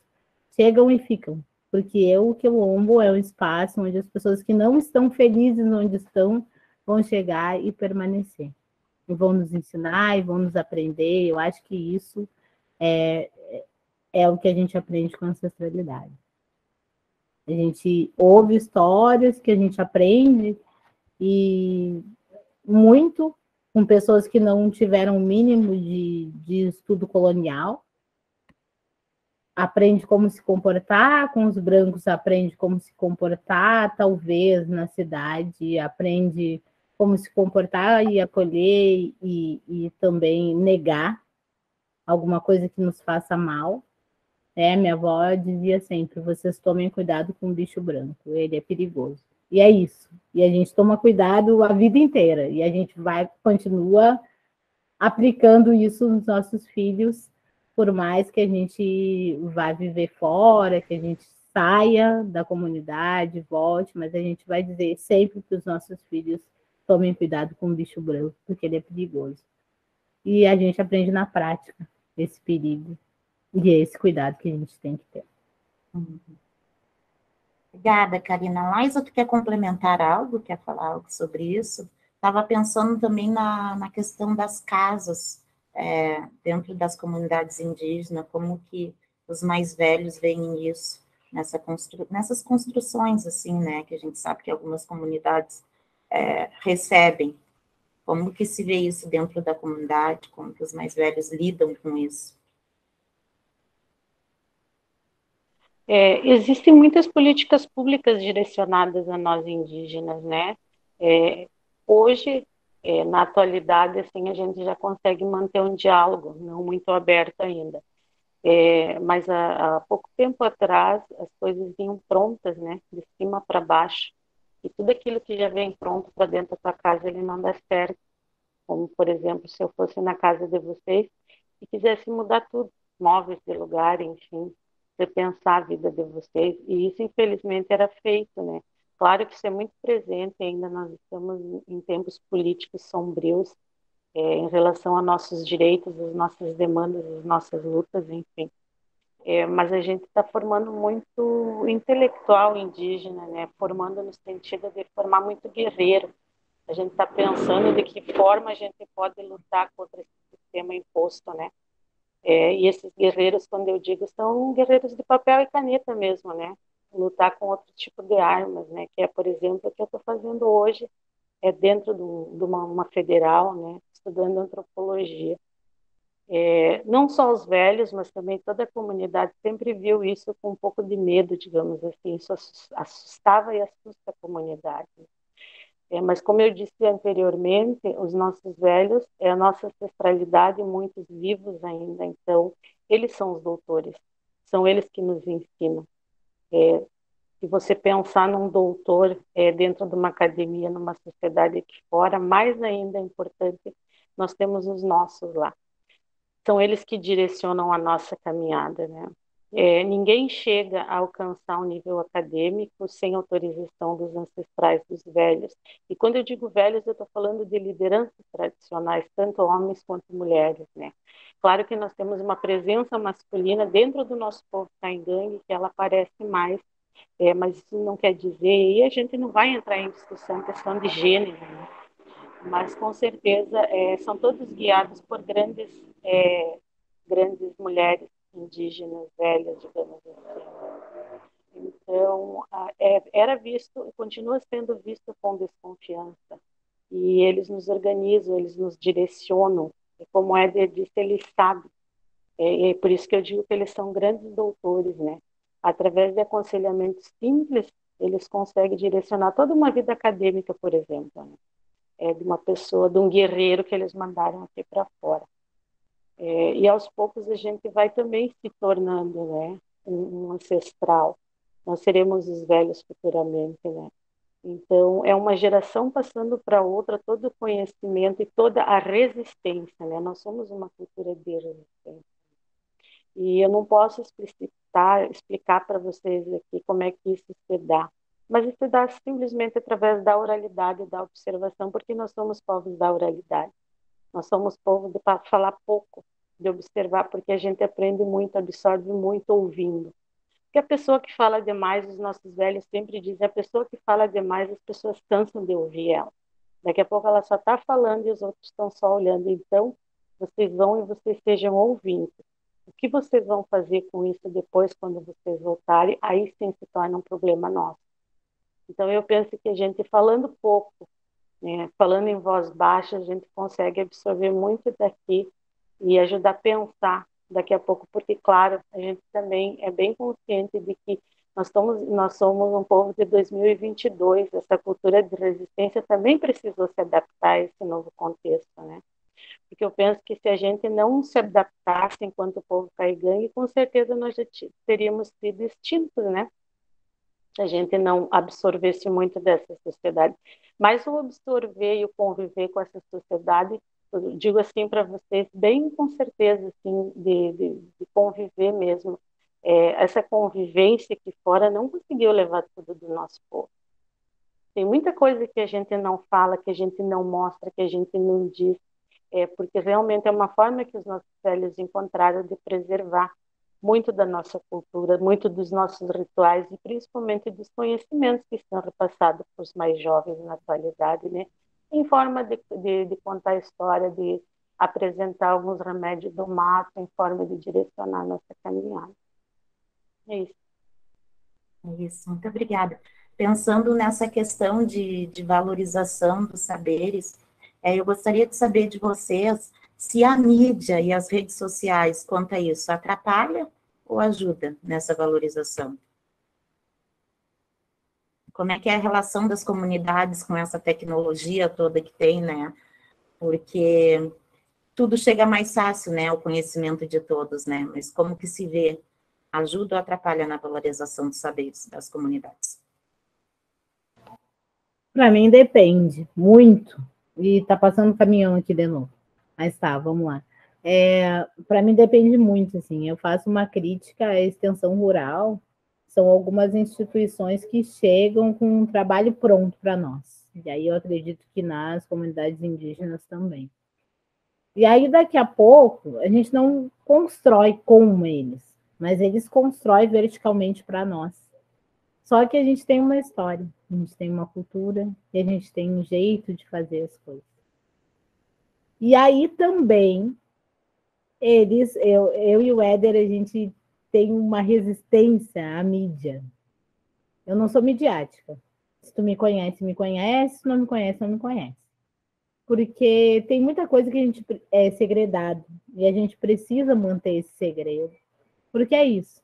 chegam e ficam, porque o quilombo é um espaço onde as pessoas que não estão felizes onde estão vão chegar e permanecer. E vão nos ensinar e vão nos aprender. Eu acho que isso é o que a gente aprende com a ancestralidade. A gente ouve histórias que a gente aprende e muito com pessoas que não tiveram o mínimo de estudo colonial. Aprende como se comportar, com os brancos aprende como se comportar, talvez na cidade, aprende como se comportar e acolher e também negar alguma coisa que nos faça mal. Minha avó dizia sempre, vocês tomem cuidado com o bicho branco, ele é perigoso. E é isso. E a gente toma cuidado a vida inteira. E a gente continua aplicando isso nos nossos filhos, por mais que a gente vá viver fora, que a gente saia da comunidade, volte, mas a gente vai dizer sempre para os nossos filhos tomem cuidado com o bicho branco, porque ele é perigoso. E a gente aprende na prática esse perigo e esse cuidado que a gente tem que ter. Obrigada, Karina. Laisa, tu quer complementar algo? Quer falar algo sobre isso? Estava pensando também na questão das casas dentro das comunidades indígenas, como que os mais velhos veem isso nessas construções, assim, né, que a gente sabe que algumas comunidades recebem. Como que se vê isso dentro da comunidade? Como que os mais velhos lidam com isso? Existem muitas políticas públicas direcionadas a nós indígenas, né? Hoje, na atualidade, assim, a gente já consegue manter um diálogo, não muito aberto ainda. Mas há pouco tempo atrás, as coisas vinham prontas, né? De cima para baixo. E tudo aquilo que já vem pronto para dentro da tua casa, ele não dá certo. Como, por exemplo, se eu fosse na casa de vocês e quisesse mudar tudo, móveis de lugar, enfim, repensar a vida de vocês. E isso, infelizmente, era feito, né? Claro que isso é muito presente ainda, nós estamos em tempos políticos sombrios em relação a nossos direitos, as nossas demandas, as nossas lutas, enfim. Mas a gente está formando muito intelectual indígena, né? Formando no sentido de formar muito guerreiro. A gente está pensando de que forma a gente pode lutar contra esse sistema imposto, né? E esses guerreiros, quando eu digo, são guerreiros de papel e caneta mesmo, né? Lutar com outro tipo de armas, né? Que é, por exemplo, o que eu estou fazendo hoje, dentro de uma federal, né? Estudando antropologia. Não só os velhos, mas também toda a comunidade sempre viu isso com um pouco de medo, digamos assim. Isso assustava e assusta a comunidade. Mas, como eu disse anteriormente, os nossos velhos, a nossa ancestralidade, muitos vivos ainda, então, eles são os doutores, são eles que nos ensinam. Se você pensar num doutor dentro de uma academia, numa sociedade aqui fora, mais ainda é importante, nós temos os nossos lá. São eles que direcionam a nossa caminhada, né? Ninguém chega a alcançar um nível acadêmico sem autorização dos ancestrais, dos velhos. E quando eu digo velhos, eu estou falando de lideranças tradicionais, tanto homens quanto mulheres, né? Claro que nós temos uma presença masculina dentro do nosso povo caingangue, que ela aparece mais, mas isso não quer dizer, e a gente não vai entrar em discussão, questão de gênero, né? Mas com certeza são todos guiados por grandes mulheres indígenas velhas, digamos assim. Então, era visto e continua sendo visto com desconfiança. E eles nos organizam, eles nos direcionam. E como Éder disse, eles sabem. É por isso que eu digo que eles são grandes doutores, né? Através de aconselhamentos simples, eles conseguem direcionar toda uma vida acadêmica, por exemplo, né? De uma pessoa, de um guerreiro que eles mandaram aqui para fora. E aos poucos a gente vai também se tornando, né, um ancestral. Nós seremos os velhos futuramente, né? Então, é uma geração passando para outra todo o conhecimento e toda a resistência, né? Nós somos uma cultura de resistência. E eu não posso explicar para vocês aqui como é que isso se dá, mas isso se dá simplesmente através da oralidade, da observação, porque nós somos povos da oralidade. Nós somos povo de falar pouco, de observar, porque a gente aprende muito, absorve muito ouvindo. Porque a pessoa que fala demais, os nossos velhos sempre dizem, a pessoa que fala demais, as pessoas cansam de ouvir ela. Daqui a pouco ela só está falando e os outros estão só olhando. Então, vocês vão e vocês estejam ouvindo. O que vocês vão fazer com isso depois, quando vocês voltarem, aí sim se torna um problema nosso. Então, eu penso que a gente falando pouco, né, falando em voz baixa, a gente consegue absorver muito daqui e ajudar a pensar daqui a pouco, porque, claro, a gente também é bem consciente de que nós somos um povo de 2022, essa cultura de resistência também precisou se adaptar a esse novo contexto, né? Porque eu penso que se a gente não se adaptasse enquanto povo caigangue, com certeza nós já teríamos sido extintos, né? Se a gente não absorvesse muito dessa sociedade. Mas o absorver e o conviver com essa sociedade, eu digo assim para vocês, bem com certeza, assim, de conviver mesmo. Essa convivência aqui fora não conseguiu levar tudo do nosso povo. Tem muita coisa que a gente não fala, que a gente não mostra, que a gente não diz, porque realmente é uma forma que os nossos velhos encontraram de preservar muito da nossa cultura, muito dos nossos rituais e principalmente dos conhecimentos que são repassados para os mais jovens na atualidade, né? Em forma de contar a história, de apresentar alguns remédios do mato, em forma de direcionar a nossa caminhada. É isso. É isso, muito obrigada. Pensando nessa questão de valorização dos saberes, eu gostaria de saber de vocês se a mídia e as redes sociais, quanto a isso, atrapalha ou ajuda nessa valorização? Como é que é a relação das comunidades com essa tecnologia toda que tem, né? Porque tudo chega mais fácil, né? O conhecimento de todos, né? Mas como que se vê? Ajuda ou atrapalha na valorização dos saberes das comunidades? Para mim depende, muito. E tá passando um caminhão aqui de novo. Mas tá, vamos lá. Para mim depende muito, assim. Eu faço uma crítica à extensão rural. São algumas instituições que chegam com um trabalho pronto para nós. E aí eu acredito que nas comunidades indígenas também. E aí daqui a pouco a gente não constrói com eles, mas eles constroem verticalmente para nós. Só que a gente tem uma história, a gente tem uma cultura, e a gente tem um jeito de fazer as coisas. E aí também, eu e o Éder, a gente tem uma resistência à mídia. Eu não sou midiática. Se tu me conhece, me conhece. Se não me conhece, não me conhece. Porque tem muita coisa que a gente é segredado. E a gente precisa manter esse segredo. Porque é isso.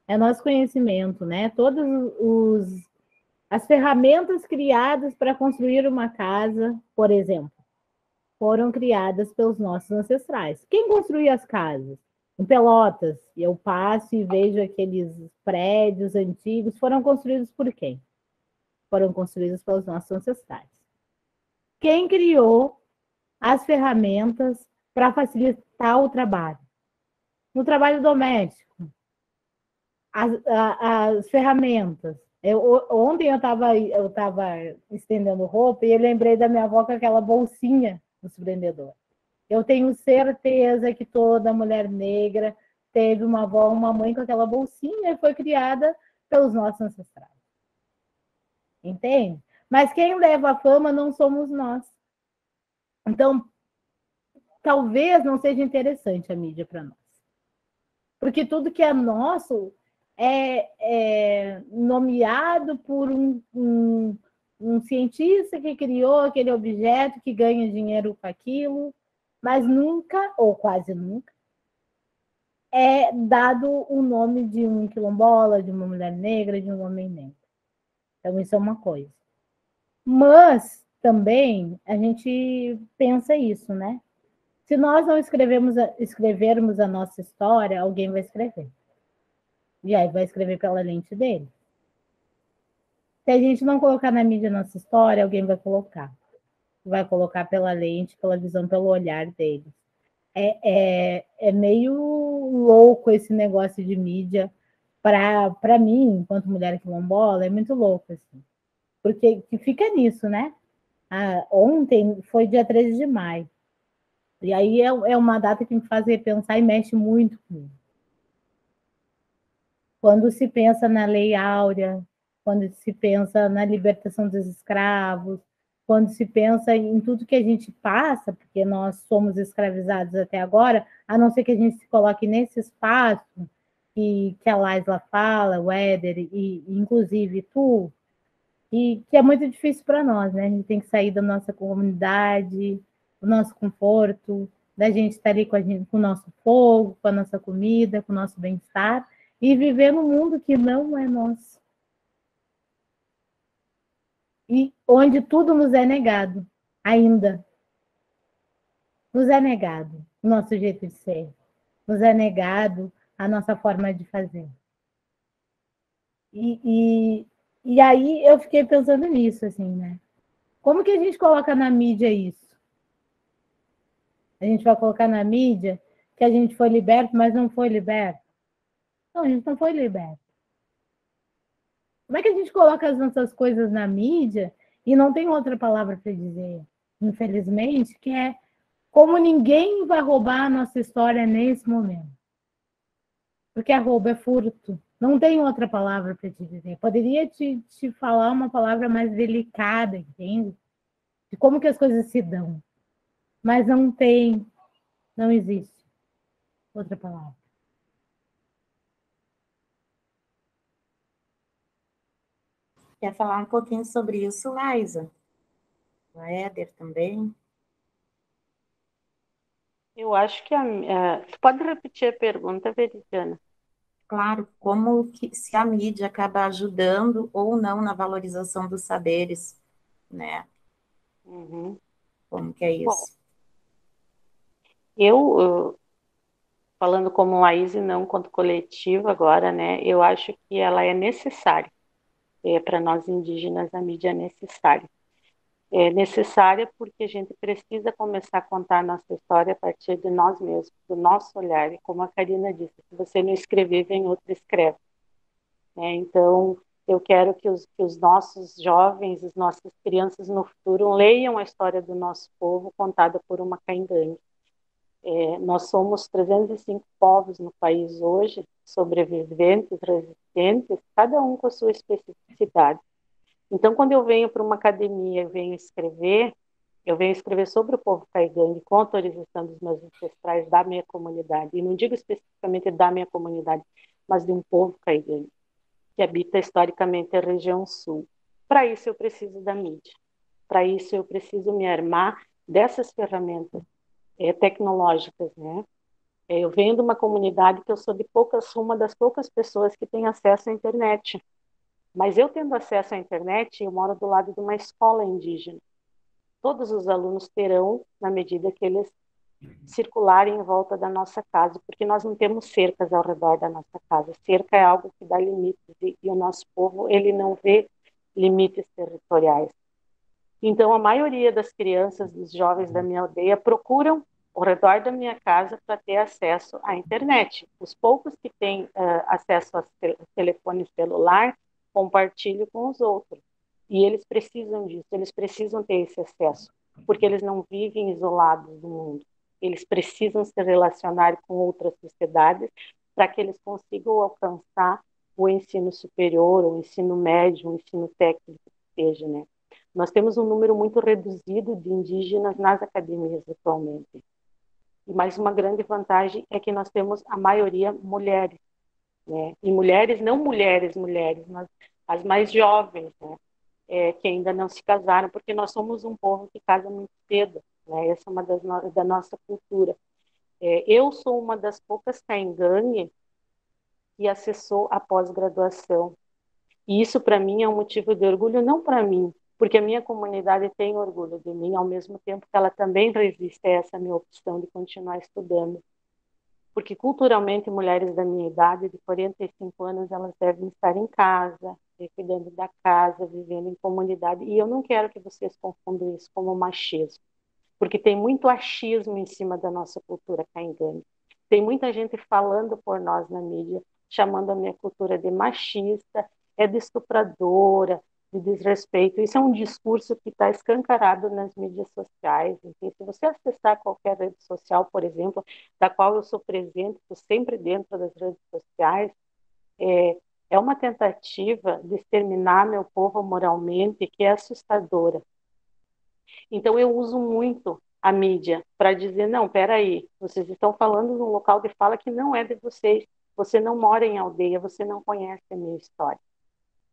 É nosso conhecimento, né? As ferramentas criadas para construir uma casa, por exemplo, foram criadas pelos nossos ancestrais. Quem construía as casas? Em Pelotas, eu passo e vejo aqueles prédios antigos, foram construídos por quem? Foram construídos pelos nossos ancestrais. Quem criou as ferramentas para facilitar o trabalho? No trabalho doméstico, as ferramentas. Ontem eu estava estendendo roupa e eu lembrei da minha avó com aquela bolsinha do surpreendedor. Eu tenho certeza que toda mulher negra teve uma avó, uma mãe com aquela bolsinha e foi criada pelos nossos ancestrais. Entende? Mas quem leva a fama não somos nós. Então, talvez não seja interessante a mídia para nós. Porque tudo que é nosso é nomeado por um cientista que criou aquele objeto, que ganha dinheiro com aquilo, mas nunca, ou quase nunca, é dado o nome de um quilombola, de uma mulher negra, de um homem negro. Então, isso é uma coisa. Mas, também, a gente pensa isso, né? Se nós não escrevermos a nossa história, alguém vai escrever. E aí vai escrever pela lente dele. Se a gente não colocar na mídia a nossa história, alguém vai colocar. Vai colocar pela lente, pela visão, pelo olhar deles. É meio louco esse negócio de mídia. Para mim, enquanto mulher quilombola, é muito louco, assim. Porque fica nisso, né? Ontem foi dia 13 de maio. E aí é uma data que me faz repensar e mexe muito comigo. Quando se pensa na Lei Áurea, quando se pensa na libertação dos escravos, quando se pensa em tudo que a gente passa, porque nós somos escravizados até agora, a não ser que a gente se coloque nesse espaço que a Laisla fala, o Éder, e inclusive tu, e que é muito difícil para nós, né? A gente tem que sair da nossa comunidade, do nosso conforto, da gente estar ali com o nosso fogo, com a nossa comida, com o nosso bem-estar, e viver num mundo que não é nosso. E onde tudo nos é negado, ainda. Nos é negado o nosso jeito de ser. Nos é negado a nossa forma de fazer. E aí eu fiquei pensando nisso, assim, né? Como que a gente coloca na mídia isso? A gente vai colocar na mídia que a gente foi liberto, mas não foi liberto? Não, a gente não foi liberto. Como é que a gente coloca as nossas coisas na mídia e não tem outra palavra para dizer, infelizmente, que é como ninguém vai roubar a nossa história nesse momento. Porque roubo é furto. Não tem outra palavra para te dizer. Poderia te falar uma palavra mais delicada, entende? De como que as coisas se dão. Mas não tem, não existe outra palavra. Quer falar um pouquinho sobre isso, Laisa? O Éder também. Eu acho que tu pode repetir a pergunta, Veridiana? Claro, como que se a mídia acaba ajudando ou não na valorização dos saberes, né? Uhum. Como que é Bom, isso? eu falando como Laís e não quanto coletivo agora, né? Eu acho que ela é necessária. Para nós indígenas, a mídia é necessária. É necessária porque a gente precisa começar a contar a nossa história a partir de nós mesmos, do nosso olhar. E como a Karina disse, se você não escrever, vem outro e escreve. Então, eu quero que os nossos jovens, as nossas crianças no futuro leiam a história do nosso povo contada por uma caingangue. Nós somos 305 povos no país hoje, sobreviventes, resistentes, cada um com a sua especificidade. Então, quando eu venho para uma academia, eu venho escrever sobre o povo caingangue com autorização dos meus ancestrais da minha comunidade, e não digo especificamente da minha comunidade, mas de um povo caingangue, que habita historicamente a região sul. Para isso, eu preciso da mídia. Para isso, eu preciso me armar dessas ferramentas tecnológicas, né? Eu venho de uma comunidade que eu sou uma das poucas pessoas que tem acesso à internet. Mas eu tendo acesso à internet, eu moro do lado de uma escola indígena. Todos os alunos terão, na medida que eles circularem em volta da nossa casa, porque nós não temos cercas ao redor da nossa casa. Cerca é algo que dá limites, e o nosso povo, ele não vê limites territoriais. Então, a maioria das crianças, dos jovens da minha aldeia, procuram ao redor da minha casa para ter acesso à internet. Os poucos que têm acesso a telefone celular, compartilho com os outros. E eles precisam disso, eles precisam ter esse acesso, porque eles não vivem isolados do mundo. Eles precisam se relacionar com outras sociedades para que eles consigam alcançar o ensino superior, o ensino médio, o ensino técnico, que seja, né? Nós temos um número muito reduzido de indígenas nas academias atualmente. E mais uma grande vantagem é que nós temos a maioria mulheres, né? E mulheres, não mulheres, mas as mais jovens, né? Que ainda não se casaram, porque nós somos um povo que casa muito cedo, né? Essa é uma da nossa cultura. Eu sou uma das poucas caingangue que acessou a pós-graduação. E isso, para mim, é um motivo de orgulho, não para mim, porque a minha comunidade tem orgulho de mim, ao mesmo tempo que ela também resiste a essa minha opção de continuar estudando. Porque, culturalmente, mulheres da minha idade, de 45 anos, elas devem estar em casa, cuidando da casa, vivendo em comunidade. E eu não quero que vocês confundam isso como machismo, porque tem muito achismo em cima da nossa cultura caingangue. Tem muita gente falando por nós na mídia, chamando a minha cultura de machista, de estupradora, de desrespeito. Isso é um discurso que está escancarado nas mídias sociais. Enfim, se você acessar qualquer rede social, por exemplo, da qual eu sou presente, estou sempre dentro das redes sociais, é uma tentativa de exterminar meu povo moralmente que é assustadora. Então, eu uso muito a mídia para dizer, não, peraí, vocês estão falando num local de fala que não é de vocês, você não mora em aldeia, você não conhece a minha história.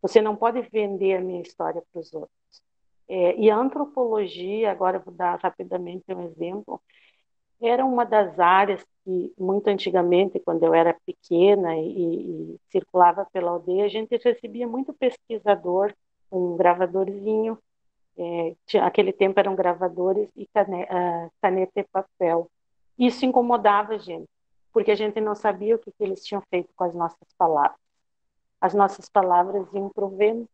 Você não pode vender a minha história para os outros. E a antropologia, agora eu vou dar rapidamente um exemplo, era uma das áreas que, muito antigamente, quando eu era pequena e circulava pela aldeia, a gente recebia muito pesquisador, um gravadorzinho, aquele tempo eram gravadores e caneta e papel. Isso incomodava a gente, porque a gente não sabia o que eles tinham feito com as nossas palavras. As nossas palavras iam para o vento.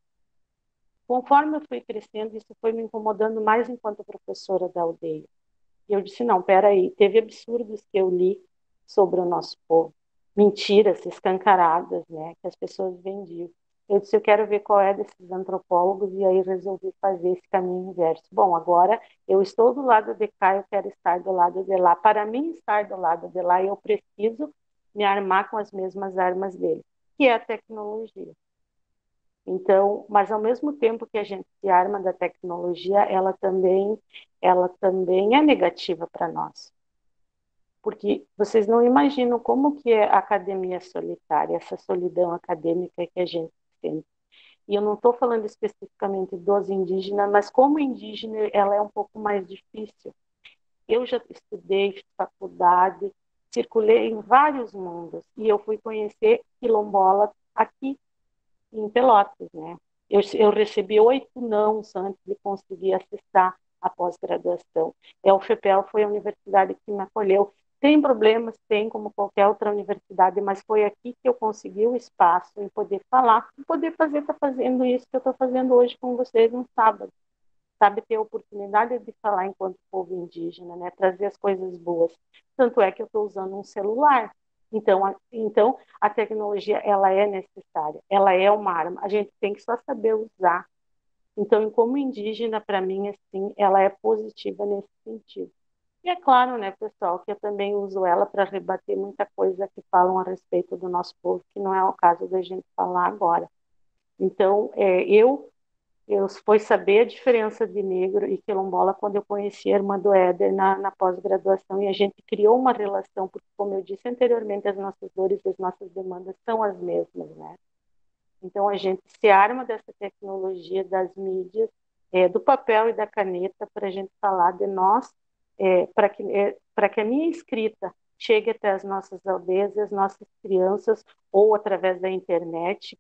Conforme eu fui crescendo, isso foi me incomodando mais enquanto professora da aldeia. E eu disse, não, peraí, teve absurdos que eu li sobre o nosso povo, mentiras escancaradas, né, que as pessoas vendiam. Eu disse, eu quero ver qual é desses antropólogos, e aí resolvi fazer esse caminho inverso. Bom, agora eu estou do lado de cá, eu quero estar do lado de lá. Para mim estar do lado de lá, eu preciso me armar com as mesmas armas dele, que é a tecnologia. Então, mas ao mesmo tempo que a gente se arma da tecnologia, ela também é negativa para nós. Porque vocês não imaginam como que é a academia solitária, essa solidão acadêmica que a gente tem. E eu não estou falando especificamente dos indígenas, mas como indígena ela é um pouco mais difícil. Eu já estudei, fiz faculdade, circulei em vários mundos, e eu fui conhecer quilombola aqui em Pelotas, né? Eu recebi 8 nãos antes de conseguir acessar a pós-graduação. A UFPEL foi a universidade que me acolheu. Tem problemas, tem como qualquer outra universidade, mas foi aqui que eu consegui o espaço em poder falar, em poder estar fazendo isso que eu estou fazendo hoje com vocês no sábado. Sabe, ter a oportunidade de falar enquanto povo indígena, né? Trazer as coisas boas. Tanto é que eu estou usando um celular. Então, a tecnologia, ela é necessária, ela é uma arma, a gente tem que só saber usar. Então, como indígena, para mim, assim, ela é positiva nesse sentido. E é claro, né, pessoal, que eu também uso ela para rebater muita coisa que falam a respeito do nosso povo, que não é o caso da gente falar agora. Então, eu fui saber a diferença de negro e quilombola quando eu conheci a irmã do Éder na pós-graduação, e a gente criou uma relação, porque, como eu disse anteriormente, as nossas dores e as nossas demandas são as mesmas, né? Então, a gente se arma dessa tecnologia das mídias, do papel e da caneta, para a gente falar de nós, para que a minha escrita chegue até as nossas aldeias e as nossas crianças, ou através da internet,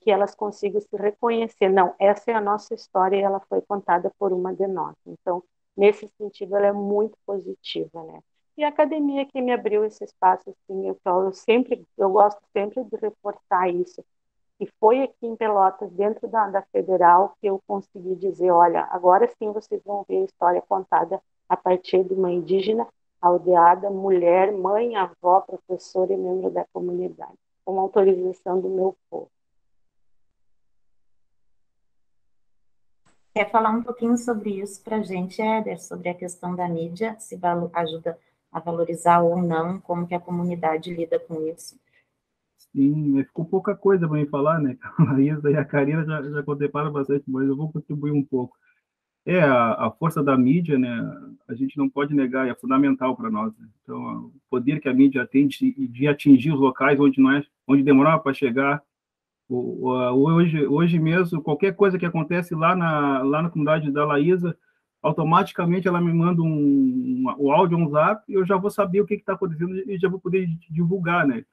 que elas consigam se reconhecer. Não, essa é a nossa história e ela foi contada por uma de nós. Então, nesse sentido, ela é muito positiva, né? E a academia que me abriu esse espaço, assim, eu gosto sempre de reforçar isso. E foi aqui em Pelotas, dentro da Federal, que eu consegui dizer, olha, agora sim vocês vão ver a história contada a partir de uma indígena, aldeada, mulher, mãe, avó, professora e membro da comunidade, com autorização do meu povo. Quer falar um pouquinho sobre isso para a gente, Éder, sobre a questão da mídia, se ajuda a valorizar ou não, como que a comunidade lida com isso? Sim, ficou pouca coisa para mim falar, né? A Isa e a Karina já contemplaram bastante, mas eu vou contribuir um pouco. A força da mídia, né? A gente não pode negar, é fundamental para nós. Né? Então, o poder que a mídia tem de atingir os locais onde demorava para chegar. Hoje mesmo, qualquer coisa que acontece lá na comunidade da Laísa, automaticamente ela me manda o áudio, um zap, e eu já vou saber o que está acontecendo e já vou poder divulgar, né?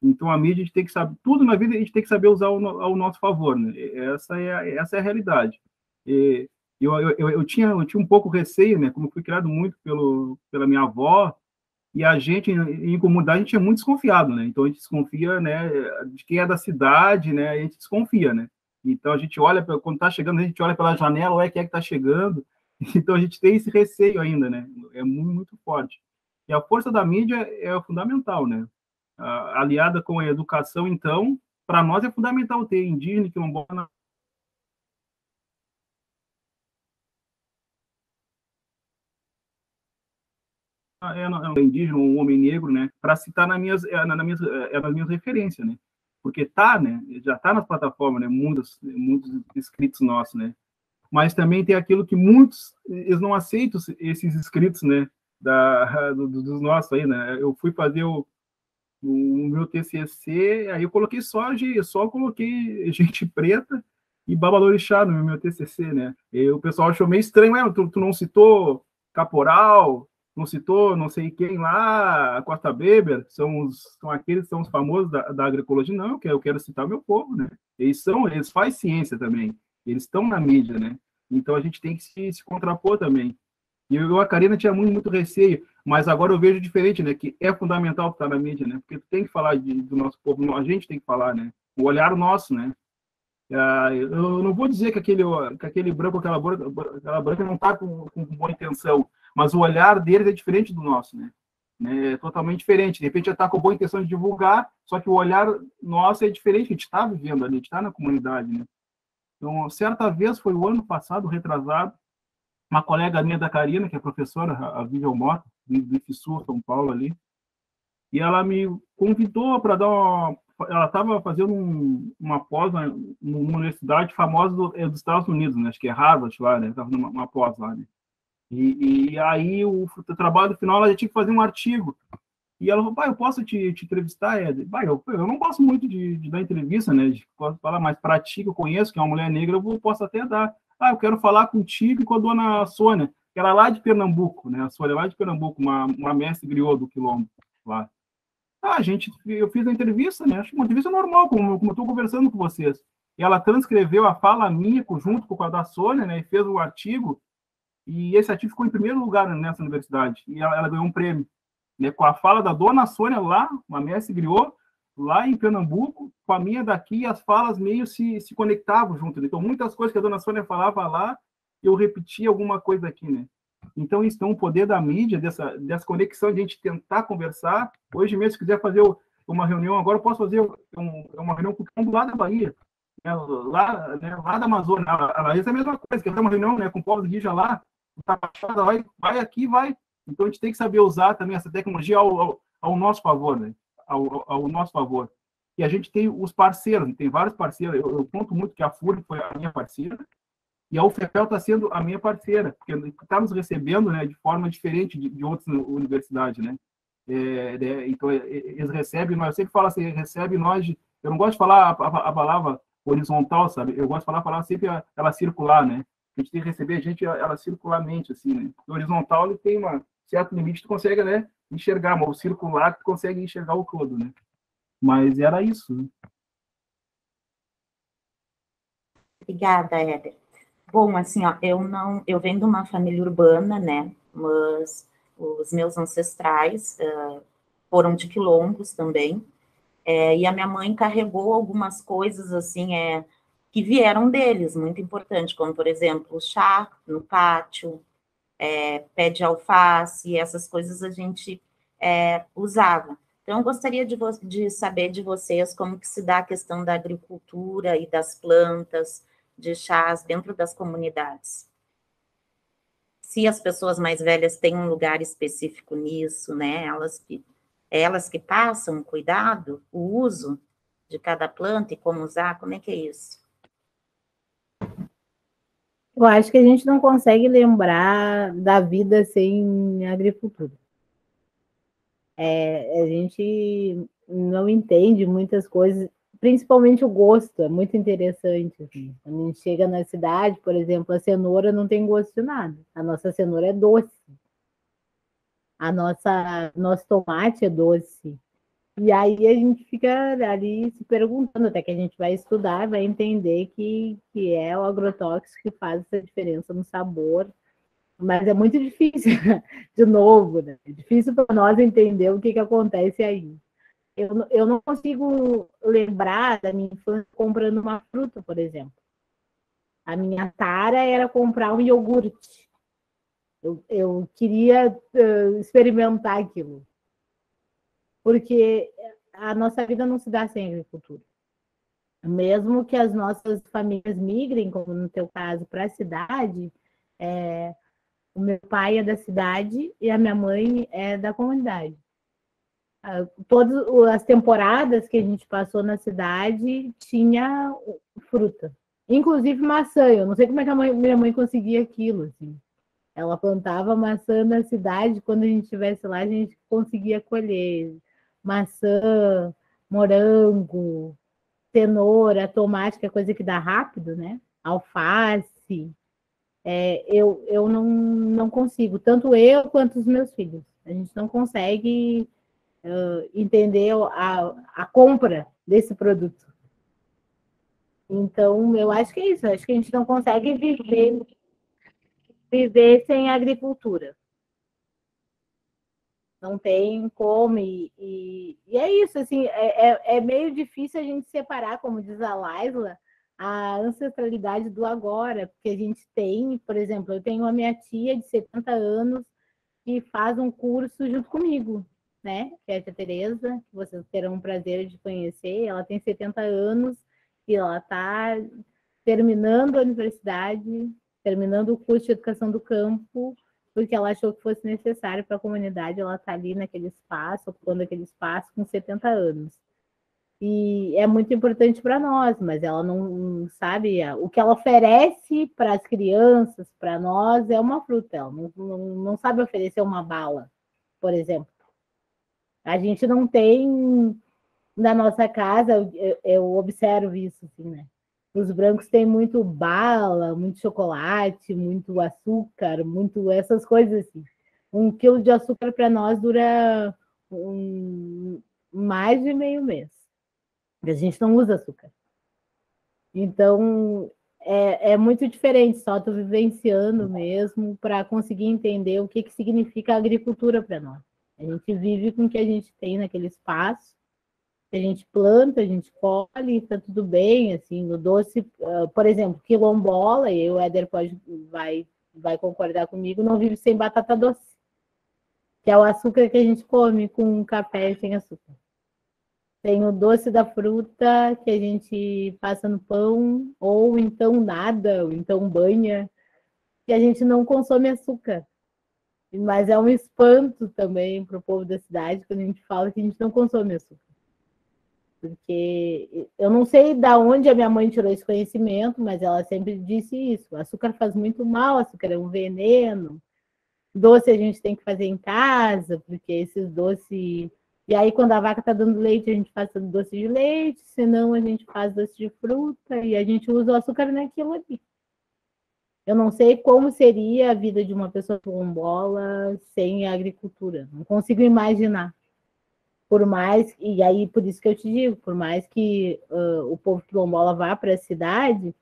Então, a mídia, a gente tem que saber, tudo na vida a gente tem que saber usar ao nosso favor, né? Essa é a realidade. E eu tinha um pouco receio, né? Como fui criado muito pela minha avó, e a gente, em comunidade, a gente é muito desconfiado, né? Então, a gente desconfia, né, de quem é da cidade, né? A gente desconfia, né? Então, a gente olha, quando está chegando, a gente olha pela janela, olha quem é que está chegando. Então, a gente tem esse receio ainda, né? É muito, muito forte. E a força da mídia é fundamental, né? Aliada com a educação, então, para nós é fundamental ter indígena, quilombola, indígena, um homem negro, né, para citar nas minhas referências, né, porque né, já tá nas plataformas, né, muitos inscritos nossos, né, mas também tem aquilo que muitos eles não aceitam esses inscritos, né, dos nossos aí, né. Eu fui fazer o meu TCC, aí eu só coloquei gente preta e babalorixá no meu TCC, né? E o pessoal achou meio estranho, tu não citou Caporal, não citou não sei quem lá, a Costa Weber, são aqueles que são os famosos da agroecologia. Não, eu quero citar o meu povo, né? Eles fazem ciência também, eles estão na mídia, né? Então a gente tem que se contrapor também. E a Karina tinha muito receio, mas agora eu vejo diferente, né? Que é fundamental estar na mídia, né? Porque tu tem que falar do nosso povo, a gente tem que falar, né? O olhar nosso, né? Eu não vou dizer que aquele branco, aquela branca não está com boa intenção, mas o olhar deles é diferente do nosso, né? É totalmente diferente. De repente, já está com boa intenção de divulgar, só que o olhar nosso é diferente, a gente está vivendo ali, a gente está na comunidade, né? Então, certa vez, foi o ano passado, retrasado, uma colega minha da Karina, que é professora, a Vivian Mota, do IFSU, São Paulo ali, e ela me convidou para ela estava fazendo uma pós numa universidade famosa dos Estados Unidos, né? Acho que é Harvard lá, né? Estava numa pós lá, né? E aí o trabalho final ela já tinha que fazer um artigo. E ela falou, pai, eu posso te entrevistar, Ed? Pai, eu não gosto muito de dar entrevista, né? De falar, mas para ti que eu conheço, que é uma mulher negra, posso até dar. Eu quero falar contigo e com a dona Sônia, que era lá de Pernambuco, né? A Sônia lá de Pernambuco, uma mestre griot do Quilombo lá. Eu fiz a entrevista, né? Acho que uma entrevista normal, como eu estou conversando com vocês. E ela transcreveu a fala minha junto com a da Sônia, né? E fez o artigo. E esse artigo ficou em primeiro lugar nessa universidade. E ela ganhou um prêmio, né? Com a fala da dona Sônia lá, uma mestre griot, lá em Pernambuco, com a minha daqui, e as falas meio se conectavam junto. Né? Então, muitas coisas que a dona Sônia falava lá, eu repetia alguma coisa aqui, né? Então, isso é um poder da mídia, dessa conexão, de a gente tentar conversar. Hoje mesmo, se quiser fazer uma reunião, agora eu posso fazer uma reunião com o Quilombo lá da Bahia, né? Lá da Amazônia. A Laísa é a mesma coisa, quer fazer uma reunião, né, com o povo indígena lá, vai aqui, vai. Então, a gente tem que saber usar também essa tecnologia ao nosso favor, né? Ao nosso favor. E a gente tem os parceiros, tem vários parceiros. Eu conto muito que a FURG foi a minha parceira, e a UFPEL está sendo a minha parceira, porque está nos recebendo, né, de forma diferente de outras universidades, né? Então, eles recebem nós, eu sempre falo assim, recebe nós, eu não gosto de falar a palavra horizontal, sabe? Eu gosto de falar a palavra sempre ela circular, né? A gente tem que receber a gente ela circularmente, assim, né? O horizontal, ele tem um certo limite, tu consegue, né, enxergar, mas o circular, tu consegue enxergar o todo, né? Mas era isso, né? Obrigada, Éder. Bom, assim, ó, eu venho de uma família urbana, né, mas os meus ancestrais foram de quilombos também, e a minha mãe carregou algumas coisas, assim, que vieram deles, muito importante, como, por exemplo, o chá no pátio, pé de alface, essas coisas a gente usava. Então, eu gostaria de saber de vocês como que se dá a questão da agricultura e das plantas, de chás dentro das comunidades. Se as pessoas mais velhas têm um lugar específico nisso, né? Elas que passam o cuidado, o uso de cada planta e como usar, como é que é isso? Eu acho que a gente não consegue lembrar da vida sem agricultura. A gente não entende muitas coisas, principalmente o gosto, é muito interessante. Assim. Quando a gente chega na cidade, por exemplo, a cenoura não tem gosto de nada. A nossa cenoura é doce. Nosso tomate é doce. E aí a gente fica ali se perguntando, até que a gente vai estudar, vai entender que é o agrotóxico que faz essa diferença no sabor. Mas é muito difícil, de novo, né? É difícil para nós entender o que acontece aí. Eu não consigo lembrar da minha infância comprando uma fruta, por exemplo. A minha tara era comprar um iogurte. Eu queria experimentar aquilo. Porque a nossa vida não se dá sem agricultura. Mesmo que as nossas famílias migrem, como no teu caso, para a cidade, o meu pai é da cidade e a minha mãe é da comunidade. Todas as temporadas que a gente passou na cidade tinha fruta. Inclusive maçã. Eu não sei como é que minha mãe conseguia aquilo. Assim. Ela plantava maçã na cidade. Quando a gente estivesse lá, a gente conseguia colher maçã, morango, cenoura, tomate, que é coisa que dá rápido, né? Alface. Eu não consigo, tanto eu quanto os meus filhos. A gente não consegue entender a compra desse produto. Então, eu acho que é isso. Acho que a gente não consegue viver sem agricultura. Não tem como. E é isso. Assim, é meio difícil a gente separar, como diz a Laisla, a ancestralidade do agora. Porque a gente tem, por exemplo, eu tenho a minha tia de 70 anos que faz um curso junto comigo, né? Que é a tia Tereza, que vocês terão o prazer de conhecer. Ela tem 70 anos e ela está terminando a universidade, terminando o curso de educação do campo, porque ela achou que fosse necessário para a comunidade. Ela está ali naquele espaço, ocupando aquele espaço com 70 anos. E é muito importante para nós, mas ela não sabe o que ela oferece para as crianças, para nós, é uma fruta. Ela não sabe oferecer uma bala, por exemplo. A gente não tem na nossa casa, eu observo isso, assim, né? Os brancos têm muito bala, muito chocolate, muito açúcar, muito essas coisas assim. 1 quilo de açúcar para nós dura mais de meio mês. A gente não usa açúcar. Então, é muito diferente, só estou vivenciando mesmo para conseguir entender o que significa a agricultura para nós. A gente vive com o que a gente tem naquele espaço, a gente planta, a gente colhe, está tudo bem, assim, no doce, por exemplo, quilombola, e o Éder vai concordar comigo, não vive sem batata doce, que é o açúcar que a gente come com café sem açúcar. Tem o doce da fruta que a gente passa no pão, ou então nada, ou então banha, que a gente não consome açúcar. Mas é um espanto também para o povo da cidade quando a gente fala que a gente não consome açúcar. Porque eu não sei de onde a minha mãe tirou esse conhecimento, mas ela sempre disse isso. O açúcar faz muito mal, açúcar é um veneno. Doce a gente tem que fazer em casa, porque esses doces... E aí, quando a vaca está dando leite, a gente faz doce de leite, senão a gente faz doce de fruta, e a gente usa o açúcar naquilo ali. Eu não sei como seria a vida de uma pessoa quilombola sem a agricultura. Não consigo imaginar. Por mais, e aí por isso que eu te digo, por mais que o povo quilombola vá para a cidade,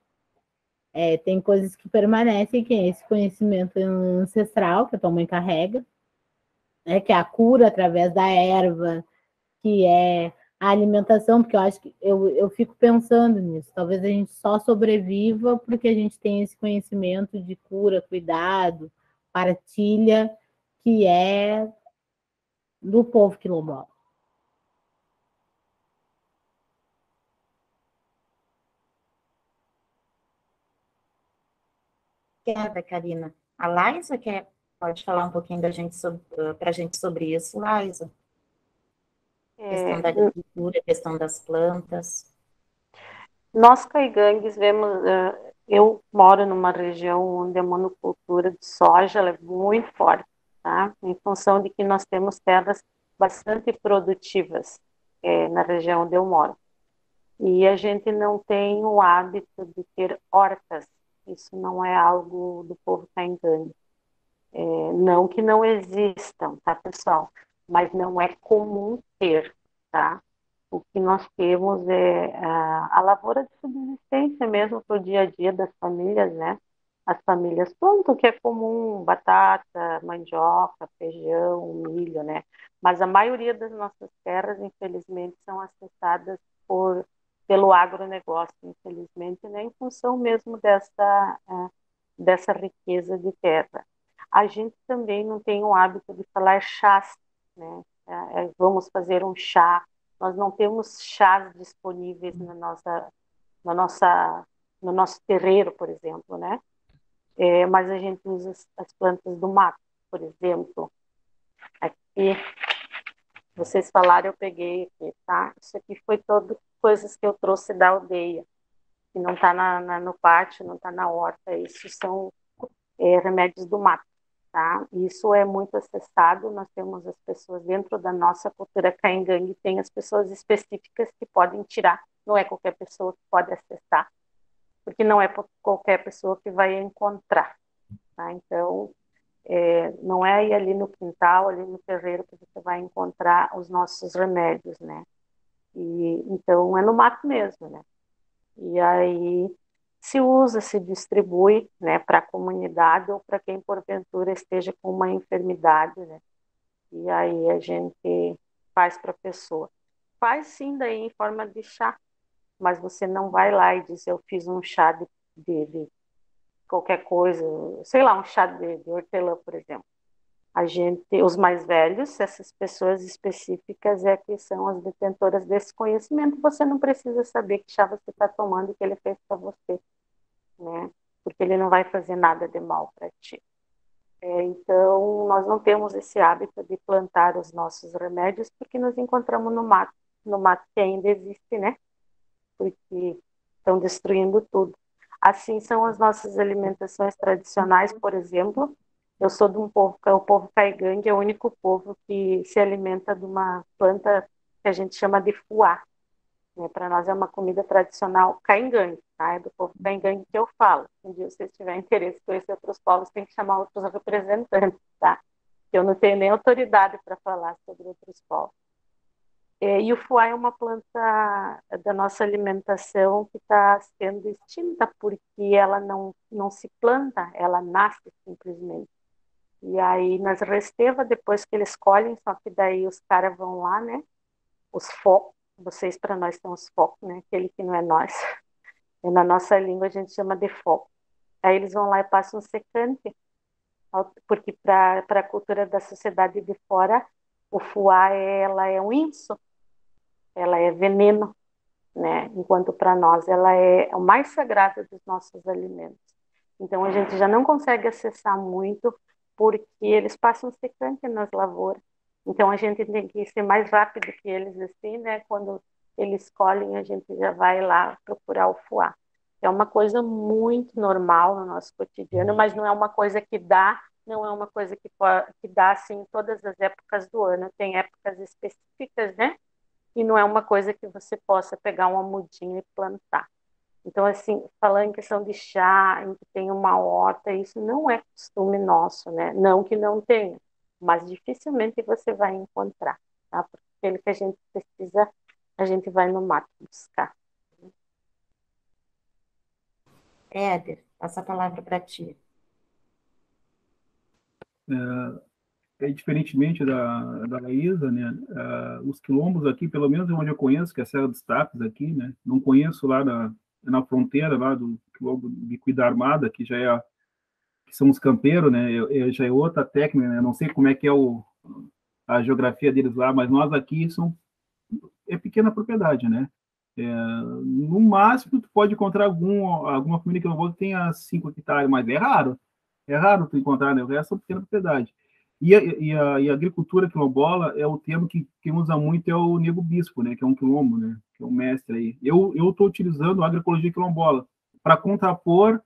tem coisas que permanecem, que é esse conhecimento ancestral que a tua mãe carrega, que é a cura através da erva, que é a alimentação, porque eu acho que eu fico pensando nisso, talvez a gente só sobreviva porque a gente tem esse conhecimento de cura, cuidado, partilha que é do povo quilombola. Obrigada, Karina. A Laisa pode falar um pouquinho para a gente sobre isso, Laisa? Questão da agricultura, questão das plantas. Nós caigangues vemos, eu moro numa região onde a monocultura de soja ela é muito forte, tá? Em função de que nós temos terras bastante produtivas na região onde eu moro. E a gente não tem o hábito de ter hortas. Isso não é algo do povo caigangue. Não que não existam, tá, pessoal? Mas não é comum ter, tá? O que nós temos é a lavoura de subsistência mesmo para o dia a dia das famílias, né? As famílias plantam o que é comum, batata, mandioca, feijão, milho, né? Mas a maioria das nossas terras, infelizmente, são acessadas pelo agronegócio, infelizmente, né? Em função mesmo dessa riqueza de terra. A gente também não tem o hábito de falar chás, né? Vamos fazer um chá. Nós não temos chás disponíveis no nosso terreiro, por exemplo, né? Mas a gente usa as plantas do mato, por exemplo. Aqui, vocês falaram, eu peguei aqui, tá? Isso aqui foi tudo coisas que eu trouxe da aldeia, que não está no pátio, não está na horta. Isso são remédios do mato. Tá? Isso é muito acessado, nós temos as pessoas dentro da nossa cultura caigangue, tem as pessoas específicas que podem tirar, não é qualquer pessoa que pode acessar, porque não é qualquer pessoa que vai encontrar. Tá? Então, não é ir ali no quintal, ali no terreiro, que você vai encontrar os nossos remédios, né? Então, é no mato mesmo, né? E aí se usa, se distribui, né, para a comunidade ou para quem porventura esteja com uma enfermidade, né? E aí a gente faz para a pessoa. Faz sim daí em forma de chá, mas você não vai lá e diz, eu fiz um chá de qualquer coisa, sei lá, um chá de hortelã, por exemplo. Os mais velhos, essas pessoas específicas que são as detentoras desse conhecimento, você não precisa saber que chá você está tomando e que ele fez para você, né? Porque ele não vai fazer nada de mal para ti. Então, nós não temos esse hábito de plantar os nossos remédios porque nos encontramos no mato que ainda existe, né? Porque estão destruindo tudo. Assim são as nossas alimentações tradicionais, por exemplo. Eu sou de um povo, que é o povo caigangue, é o único povo que se alimenta de uma planta que a gente chama de fuá. Para nós é uma comida tradicional caigangue, tá? É do povo caigangue que eu falo. Se um dia vocês tiverem interesse em conhecer outros povos, tem que chamar outros representantes, tá? Eu não tenho nem autoridade para falar sobre outros povos. E o fuá é uma planta da nossa alimentação que está sendo extinta porque ela não se planta, ela nasce simplesmente. E aí, nas restevas, depois que eles colhem, só que daí os caras vão lá, né? Os focos, vocês para nós são os focos, né? Aquele que não é nós. E na nossa língua a gente chama de foco. Aí eles vão lá e passam um secante, porque para a cultura da sociedade de fora, o fuá ela é um inso, ela é veneno, né? Enquanto para nós ela é o mais sagrado dos nossos alimentos. Então a gente já não consegue acessar muito porque eles passam secante nas lavouras. Então a gente tem que ser mais rápido que eles assim, né? Quando eles colhem, a gente já vai lá procurar o fuá. É uma coisa muito normal no nosso cotidiano, mas não é uma coisa que dá, não é uma coisa que dá assim em todas as épocas do ano. Tem épocas específicas, né? E não é uma coisa que você possa pegar uma mudinha e plantar. Então, assim, falando em questão de chá, em que tem uma horta, isso não é costume nosso, né? Não que não tenha, mas dificilmente você vai encontrar, tá? Porque aquilo que a gente precisa, a gente vai no mato buscar. Éder, passa a palavra para ti. Diferentemente da Laísa, né, os quilombos aqui, pelo menos onde eu conheço, que é a Serra dos Tapes aqui, né, não conheço lá na fronteira lá do quilombo de Cuida Armada, que que são os campeiros, né? Já é outra técnica, né? Não sei como é que é a geografia deles lá, mas nós aqui é pequena propriedade, né? No máximo, tu pode encontrar alguma família quilombola que tenha 5 hectares, mas é raro tu encontrar, né? O resto é pequena propriedade. E a agricultura quilombola é o termo que quem usa muito é o Nego Bispo, né? Que é um quilombo, né? Que é um mestre aí. Eu estou utilizando a agroecologia quilombola para contrapor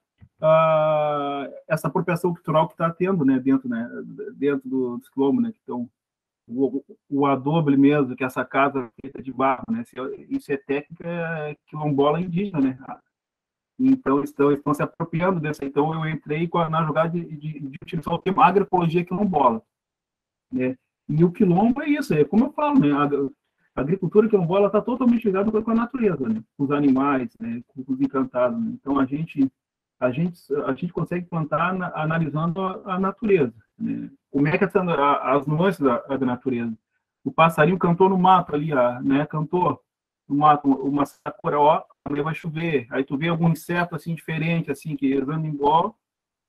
essa apropriação cultural que está tendo, né? Dentro dos quilombos, né? Então, o adobe mesmo, que é essa casa feita de barro, né? Isso é técnica quilombola indígena, né? Então, estão se apropriando dessa. Então, eu entrei na jogada de utilizar o termo agroecologia quilombola, né? E o quilombo é isso, é como eu falo, né? A agricultura quilombola está totalmente ligada com a natureza, né? Com os animais, né? Com os encantados, né? Então, a gente consegue plantar analisando a natureza, né? Como é que as nuances da natureza. O passarinho cantou no mato ali, né? Cantou no mato, uma sakura, ó, amanhã vai chover. Aí tu vê algum inseto assim diferente, assim, que andando igual,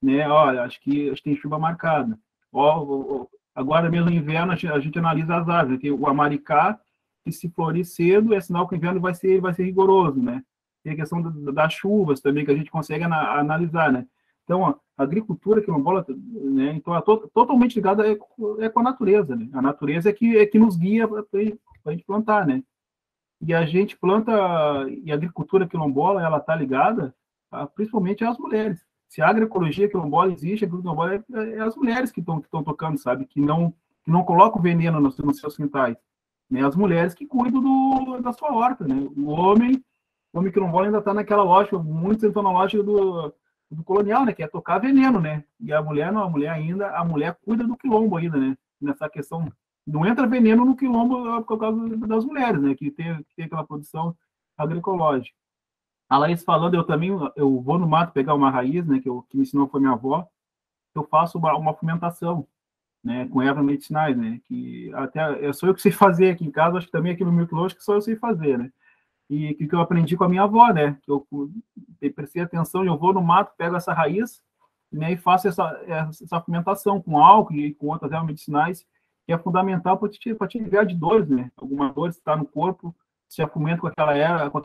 né? Olha, acho que tem chuva marcada. Ó, agora mesmo no inverno a gente analisa as árvores, que o amaricá, que se florir cedo, é sinal que o inverno vai ser rigoroso, né? Tem a questão das chuvas também, que a gente consegue analisar, né? Então, a agricultura quilombola, né? Então, totalmente ligada com a natureza, né? A natureza é que nos guia para a gente plantar, né? E a gente planta, e a agricultura quilombola, ela está ligada principalmente às mulheres. Se a agroecologia quilombola existe, a agricultura quilombola é as mulheres que estão tocando, sabe? Que não colocam veneno nos seus quintais. Né? As mulheres que cuidam da sua horta, né? O homem quilombola ainda está naquela lógica, muito entrou na lógica do colonial, né? Que é tocar veneno, né? E a mulher não, a mulher cuida do quilombo ainda, né? Nessa questão, não entra veneno no quilombo por causa das mulheres, né? Que tem aquela produção agroecológica. A Laís falando, eu vou no mato pegar uma raiz, né? Que me ensinou foi minha avó. Eu faço uma fomentação, né, com ervas medicinais, né, que até sou eu que sei fazer aqui em casa, acho que também aqui no meu quilombo, que só eu sei fazer, né, e que eu aprendi com a minha avó, né, que eu prestei atenção, eu vou no mato, pego essa raiz, né, e faço essa fomentação com álcool e com outras ervas medicinais, que é fundamental para te livrar de dores, né, alguma dor está no corpo, se eu fomento com aquela erva, com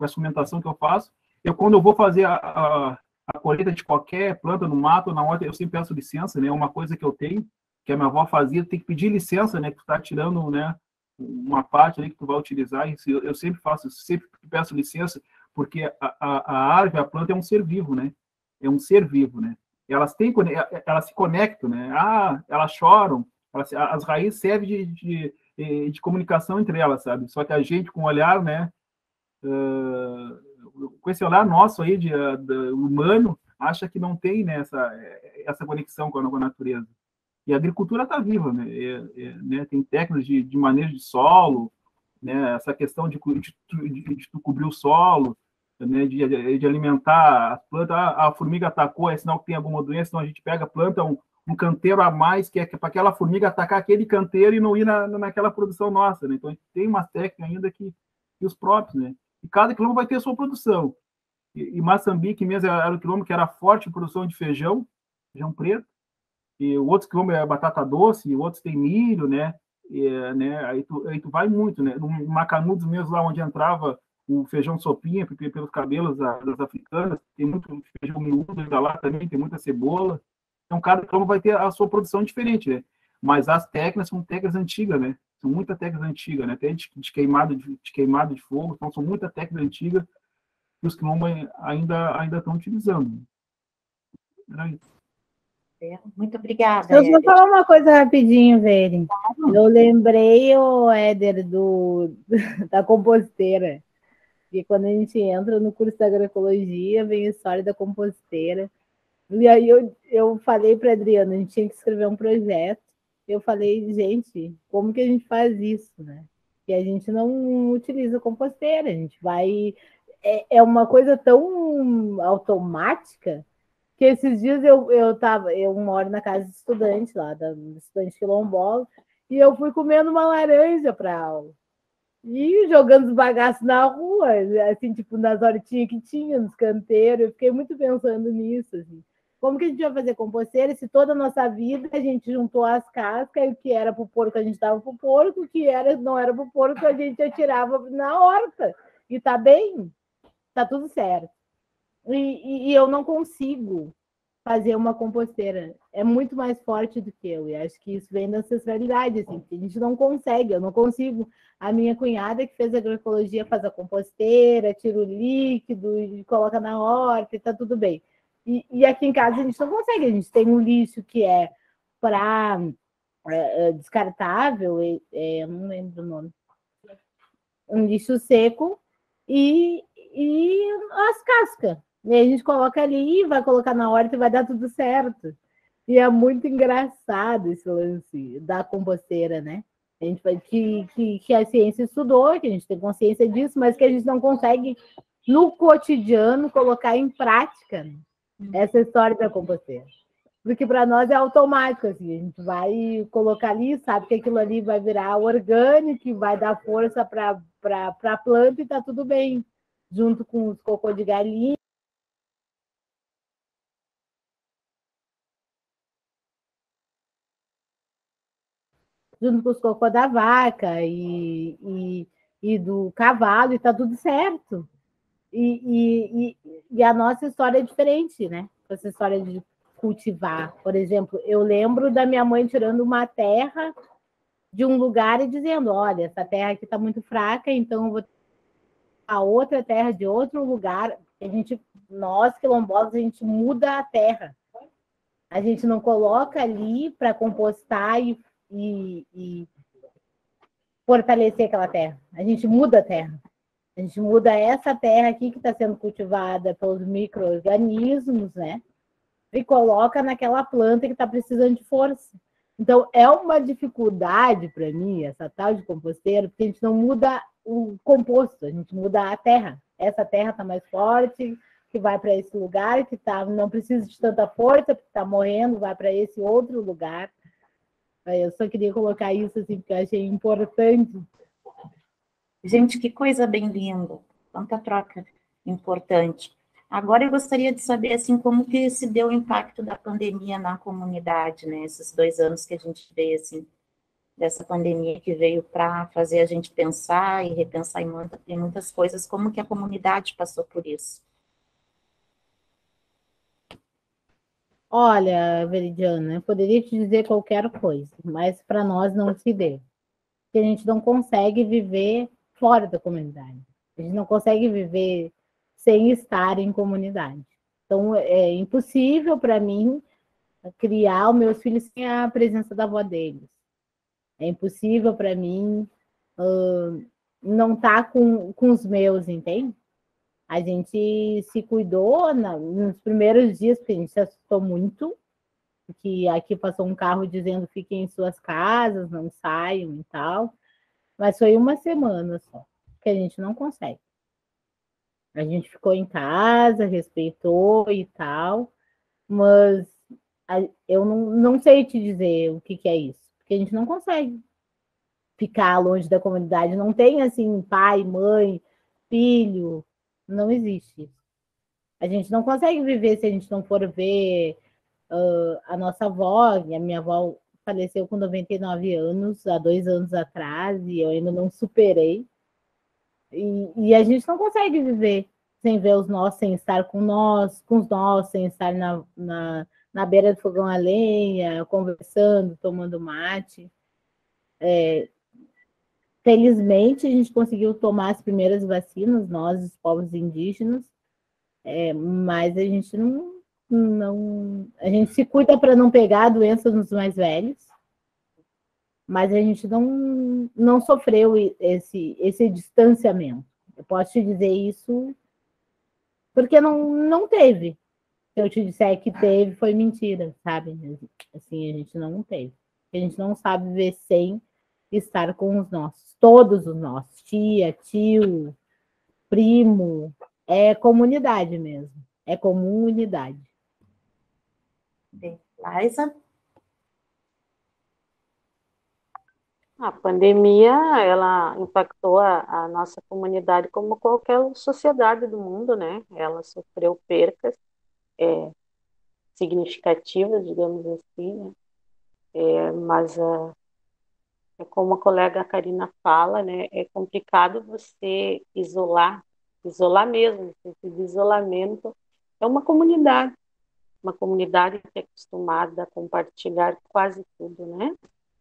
essa fomentação que eu faço, quando eu vou fazer a colheita de qualquer planta no mato ou na horta, eu sempre peço licença, né? Uma coisa que eu tenho, que a minha avó fazia, tem que pedir licença, né? Que tu tá tirando, né? Uma parte ali que tu vai utilizar. Eu sempre faço, sempre peço licença, porque a árvore, a planta é um ser vivo, né? É um ser vivo, né? Elas se conectam, né? Elas choram, as raízes servem de comunicação entre elas, sabe? Só que a gente, com o olhar, né? Com esse olhar nosso aí humano, acha que não tem, né, essa conexão com a natureza. E a agricultura está viva, né? Né? Tem técnicas de manejo de solo, né? Essa questão de cobrir o solo, né? de alimentar as plantas. A formiga atacou, é sinal que tem alguma doença, então a gente planta um canteiro a mais, que é para aquela formiga atacar aquele canteiro e não ir naquela produção nossa, né? Então a gente tem uma técnica ainda que os próprios, né? E cada quilombo vai ter a sua produção. E Moçambique mesmo era o quilombo que era forte em produção de feijão preto, e outros quilombo é batata doce, e outros tem milho, né? Né? Aí tu vai muito, né? No Macanudos mesmo, lá onde entrava o feijão sopinha, pelos cabelos das africanas, tem muito feijão miúdo ainda lá também, tem muita cebola. Então, cada quilombo vai ter a sua produção diferente, né? Mas as técnicas são técnicas antigas, né? São muitas técnicas antigas, né? Até de queimado de fogo, então são muitas técnicas antigas que os quilombos ainda estão utilizando. Era isso. Muito obrigada. Eu vou falar uma coisa rapidinho, Veri. Eu lembrei, o Éder, da composteira. E quando a gente entra no curso de agroecologia, vem a história da composteira. E aí eu falei para a Adriana, a gente tinha que escrever um projeto. Eu falei, gente, como que a gente faz isso, né? E a gente não utiliza composteira, a gente vai... É uma coisa tão automática que esses dias eu moro na casa de estudante lá, da estudante quilombola, e eu fui comendo uma laranja para aula. E jogando os bagaços na rua, assim, tipo, nas hortinhas que tinha, nos canteiros, eu fiquei muito pensando nisso, assim. Como que a gente vai fazer composteira se toda a nossa vida a gente juntou as cascas e o que era para o porco a gente dava para o porco, o que não era para o porco a gente atirava na horta. E tá bem, tá tudo certo. E eu não consigo fazer uma composteira. É muito mais forte do que eu. E acho que isso vem da ancestralidade, assim, que a gente não consegue, eu não consigo. A minha cunhada que fez agroecologia faz a composteira, tira o líquido e coloca na horta e tá tudo bem. E aqui em casa a gente não consegue, a gente tem um lixo que é para descartável, eu não lembro o nome, um lixo seco e as cascas. E aí a gente coloca ali, vai colocar na horta e vai dar tudo certo. E é muito engraçado esse lance da composteira, né? A gente vai, que a ciência estudou, que a gente tem consciência disso, mas que a gente não consegue, no cotidiano, colocar em prática, né? Essa história da composteira. Porque para nós é automático, assim, a gente vai colocar ali, sabe que aquilo ali vai virar orgânico, e vai dar força para a planta e está tudo bem. Junto com os cocô de galinha. Junto com os cocô da vaca e do cavalo, e está tudo certo. E a nossa história é diferente, né? Essa história de cultivar. Por exemplo, eu lembro da minha mãe tirando uma terra de um lugar e dizendo, olha, essa terra aqui está muito fraca, então eu vou a outra terra de outro lugar. Nós, quilombolas, a gente muda a terra. A gente não coloca ali para compostar e fortalecer aquela terra. A gente muda a terra. A gente muda essa terra aqui que está sendo cultivada pelos micro-organismos, né? E coloca naquela planta que está precisando de força. Então, é uma dificuldade para mim, essa tal de composteira, porque a gente não muda o composto, a gente muda a terra. Essa terra está mais forte, que vai para esse lugar, que não precisa de tanta força, porque está morrendo, vai para esse outro lugar. Eu só queria colocar isso, assim, porque eu achei importante. Gente, que coisa bem linda, quanta troca importante. Agora eu gostaria de saber, assim, como que se deu o impacto da pandemia na comunidade, né? Esses 2 anos que a gente vê, assim, dessa pandemia que veio para fazer a gente pensar e repensar em muitas coisas, como que a comunidade passou por isso? Olha, Veridiana, eu poderia te dizer qualquer coisa, mas para nós não se deu. Porque a gente não consegue viver fora da comunidade. A gente não consegue viver sem estar em comunidade. Então, é impossível para mim criar os meus filhos sem a presença da avó deles. É impossível para mim não estar com os meus, entende? A gente se cuidou nos primeiros dias, porque a gente se assustou muito, que aqui passou um carro dizendo fiquem em suas casas, não saiam e tal. Mas foi uma semana só, que a gente não consegue. A gente ficou em casa, respeitou e tal, mas eu não sei te dizer o que é isso, porque a gente não consegue ficar longe da comunidade. Não tem assim, pai, mãe, filho, não existe isso. A gente não consegue viver se a gente não for ver a nossa avó. E a minha avó faleceu com 99 anos, há 2 anos atrás, e eu ainda não superei. E a gente não consegue viver sem ver os nossos, sem estar com os nossos, sem estar na beira do fogão a lenha, conversando, tomando mate. Felizmente, a gente conseguiu tomar as primeiras vacinas, nós, os povos indígenas, mas a gente a gente se cuida para não pegar a doença nos mais velhos, mas a gente não sofreu esse distanciamento. Eu posso te dizer isso porque não teve. Se eu te disser que teve, foi mentira, sabe? Assim, a gente não teve. A gente não sabe viver sem estar com os nossos, todos os nossos, tia, tio, primo, é comunidade mesmo, é comunidade. Bem, Laisa? A pandemia, ela impactou a nossa comunidade como qualquer sociedade do mundo, né? Ela sofreu percas significativas, digamos assim, né? Mas é como a colega Karina fala, né? É complicado você isolar mesmo, no sentido de isolamento. É uma comunidade que é acostumada a compartilhar quase tudo, né?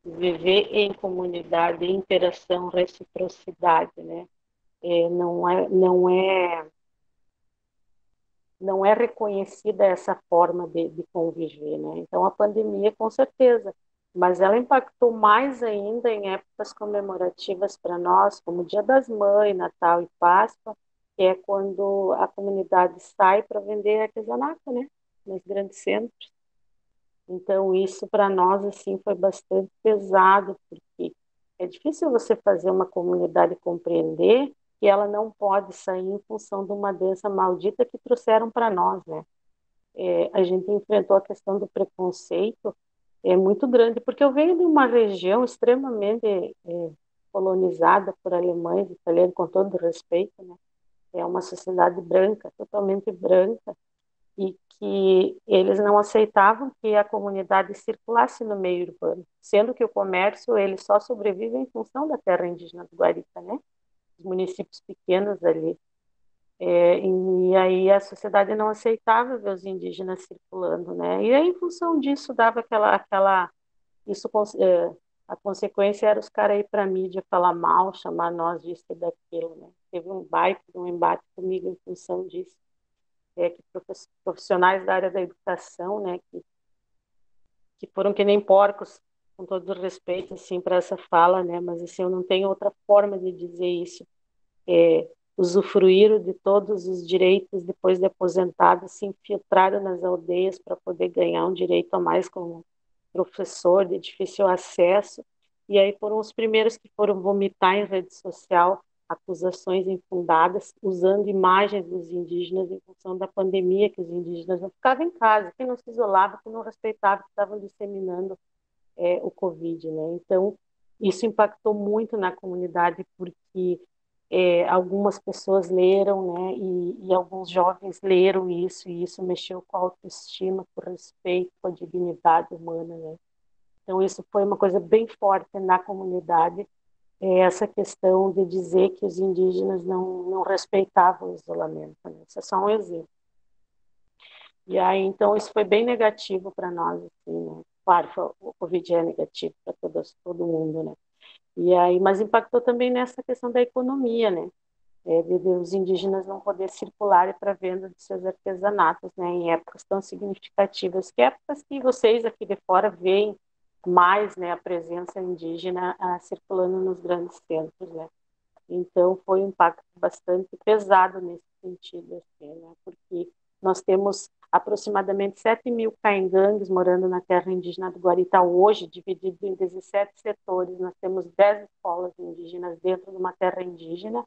Viver em comunidade, interação, reciprocidade, né? Não é reconhecida essa forma de conviver, né? Então, a pandemia, com certeza, mas ela impactou mais ainda em épocas comemorativas para nós, como Dia das Mães, Natal e Páscoa, que é quando a comunidade sai para vender artesanato, né? Nos grandes centros. Então, isso para nós, assim, foi bastante pesado, porque é difícil você fazer uma comunidade compreender que ela não pode sair em função de uma doença maldita que trouxeram para nós, né? A gente enfrentou a questão do preconceito muito grande, porque eu venho de uma região extremamente colonizada por alemães, italianos, com todo respeito, né? É uma sociedade branca, totalmente branca, e que eles não aceitavam que a comunidade circulasse no meio urbano, sendo que o comércio ele só sobrevive em função da terra indígena do Guarita, né? Os municípios pequenos ali. E aí a sociedade não aceitava ver os indígenas circulando, né? E aí, em função disso, dava isso, a consequência era os caras ir para a mídia falar mal, chamar nós disso e daquilo, né? Teve um embate comigo em função disso. Que profissionais da área da educação, né, que foram que nem porcos, com todo o respeito, assim, para essa fala, né, mas, assim, eu não tenho outra forma de dizer isso. Usufruíram de todos os direitos depois de aposentados, se infiltraram nas aldeias para poder ganhar um direito a mais como professor de difícil acesso, e aí foram os primeiros que foram vomitar em rede social acusações infundadas, usando imagens dos indígenas em função da pandemia, que os indígenas não ficavam em casa, que não se isolavam, que não respeitavam, que estavam disseminando o Covid, né? Então, isso impactou muito na comunidade, porque algumas pessoas leram, né? E alguns jovens leram isso, e isso mexeu com a autoestima, com o respeito, com a dignidade humana, né? Então, isso foi uma coisa bem forte na comunidade, essa questão de dizer que os indígenas não respeitavam o isolamento, né? Isso é só um exemplo. E aí, então, isso foi bem negativo para nós, assim, né? Claro, o Covid é negativo para todo mundo, né? E aí, mas impactou também nessa questão da economia, né? De os indígenas não poder circular para venda de seus artesanatos, né? Em épocas tão significativas, que épocas que vocês aqui de fora veem mais, né, a presença indígena circulando nos grandes centros, né? Então, foi um impacto bastante pesado nesse sentido, assim, né? Porque nós temos aproximadamente 7.000 caingangues morando na terra indígena do Guarita hoje, dividido em 17 setores. Nós temos 10 escolas indígenas dentro de uma terra indígena,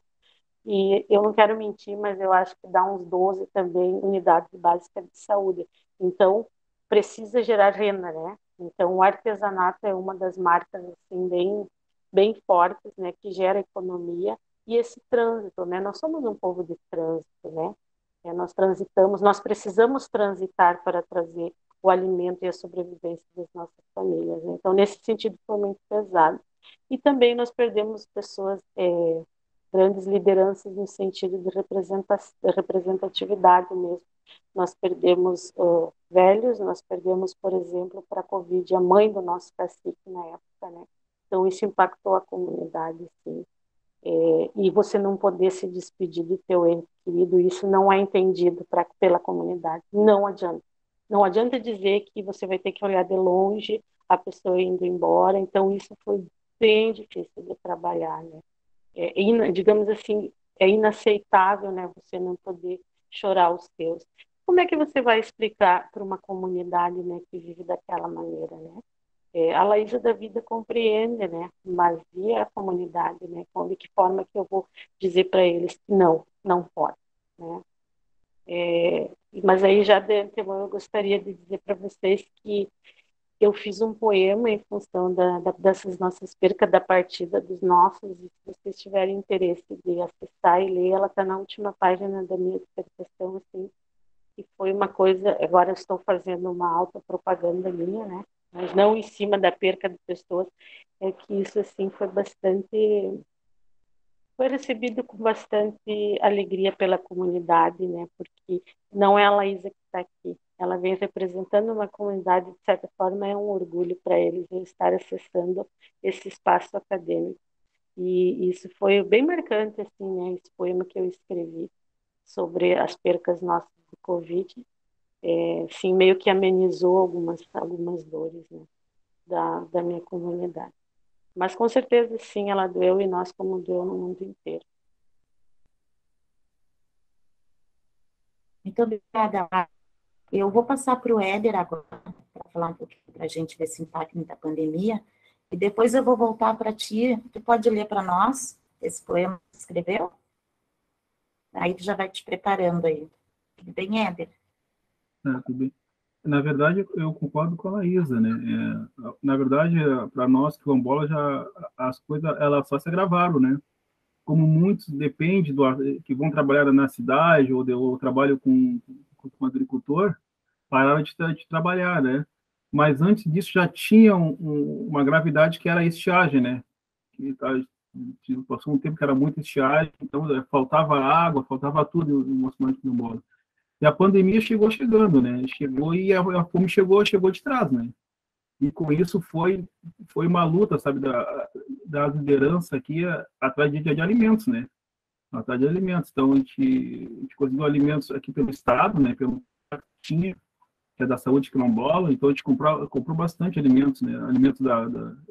e eu não quero mentir, mas eu acho que dá uns 12 também unidades básicas de saúde. Então, precisa gerar renda, né? Então, o artesanato é uma das marcas, assim, bem fortes, né? Que gera economia. E esse trânsito, né? Nós somos um povo de trânsito, né? Nós transitamos, nós precisamos transitar para trazer o alimento e a sobrevivência das nossas famílias, né? Então, nesse sentido, foi muito pesado. E também nós perdemos pessoas grandes lideranças no sentido de representatividade mesmo. Nós perdemos velhos, nós perdemos, por exemplo, para a Covid, a mãe do nosso cacique na época, né? Então, isso impactou a comunidade, sim. E você não poder se despedir do teu ente querido, isso não é entendido pela comunidade. Não adianta. Não adianta dizer que você vai ter que olhar de longe a pessoa indo embora. Então, isso foi bem difícil de trabalhar, né? Digamos assim, é inaceitável, né, você não poder chorar os teus. Como é que você vai explicar para uma comunidade, né, que vive daquela maneira, né? A Laísa da Vida compreende, né, mas e a comunidade, né? De que forma que eu vou dizer para eles que não pode, né? Mas aí já de antemão eu gostaria de dizer para vocês que eu fiz um poema em função dessas nossas percas, da partida dos nossos, e se vocês tiverem interesse de acessar e ler, ela está na última página da minha dissertação, assim, e foi uma coisa, agora eu estou fazendo uma alta propaganda minha, né? Mas não em cima da perca de pessoas, é que isso assim foi recebido com bastante alegria pela comunidade, né? Porque não é a Laísa que está aqui, ela vem representando uma comunidade, de certa forma é um orgulho para eles eu estar acessando esse espaço acadêmico. E isso foi bem marcante, assim, né? Esse poema que eu escrevi sobre as percas nossas do Covid, assim, meio que amenizou algumas dores, né? Da minha comunidade. Mas com certeza, sim, ela doeu e nós como doeu no mundo inteiro. Muito obrigada. Eu vou passar para o Éder agora, para falar um pouquinho para a gente desse impacto da pandemia, e depois eu vou voltar para ti. Tu pode ler para nós esse poema que você escreveu? Aí tu já vai te preparando aí. Tudo bem, Éder? Tudo bem. Na verdade, eu concordo com a Laísa, né? Na verdade, para nós, quilombolas, as coisas elas só se agravaram, né? Como muitos dependem que vão trabalhar na cidade ou trabalham com agricultor, pararam de trabalhar, né? Mas antes disso já tinha uma gravidade que era a estiagem, né? Passou um tempo que era muita estiagem, então faltava água, faltava tudo no Moçambique do Quilombola. E a pandemia chegando, né? Chegou e a fome chegou de trás, né? E com isso foi uma luta, sabe, da liderança aqui atrás de alimentos, né? Atrás de alimentos. Então a gente conseguiu alimentos aqui pelo estado, né? Pelo tinha que é da saúde quilombola, então a gente comprou bastante alimentos, né? Alimentos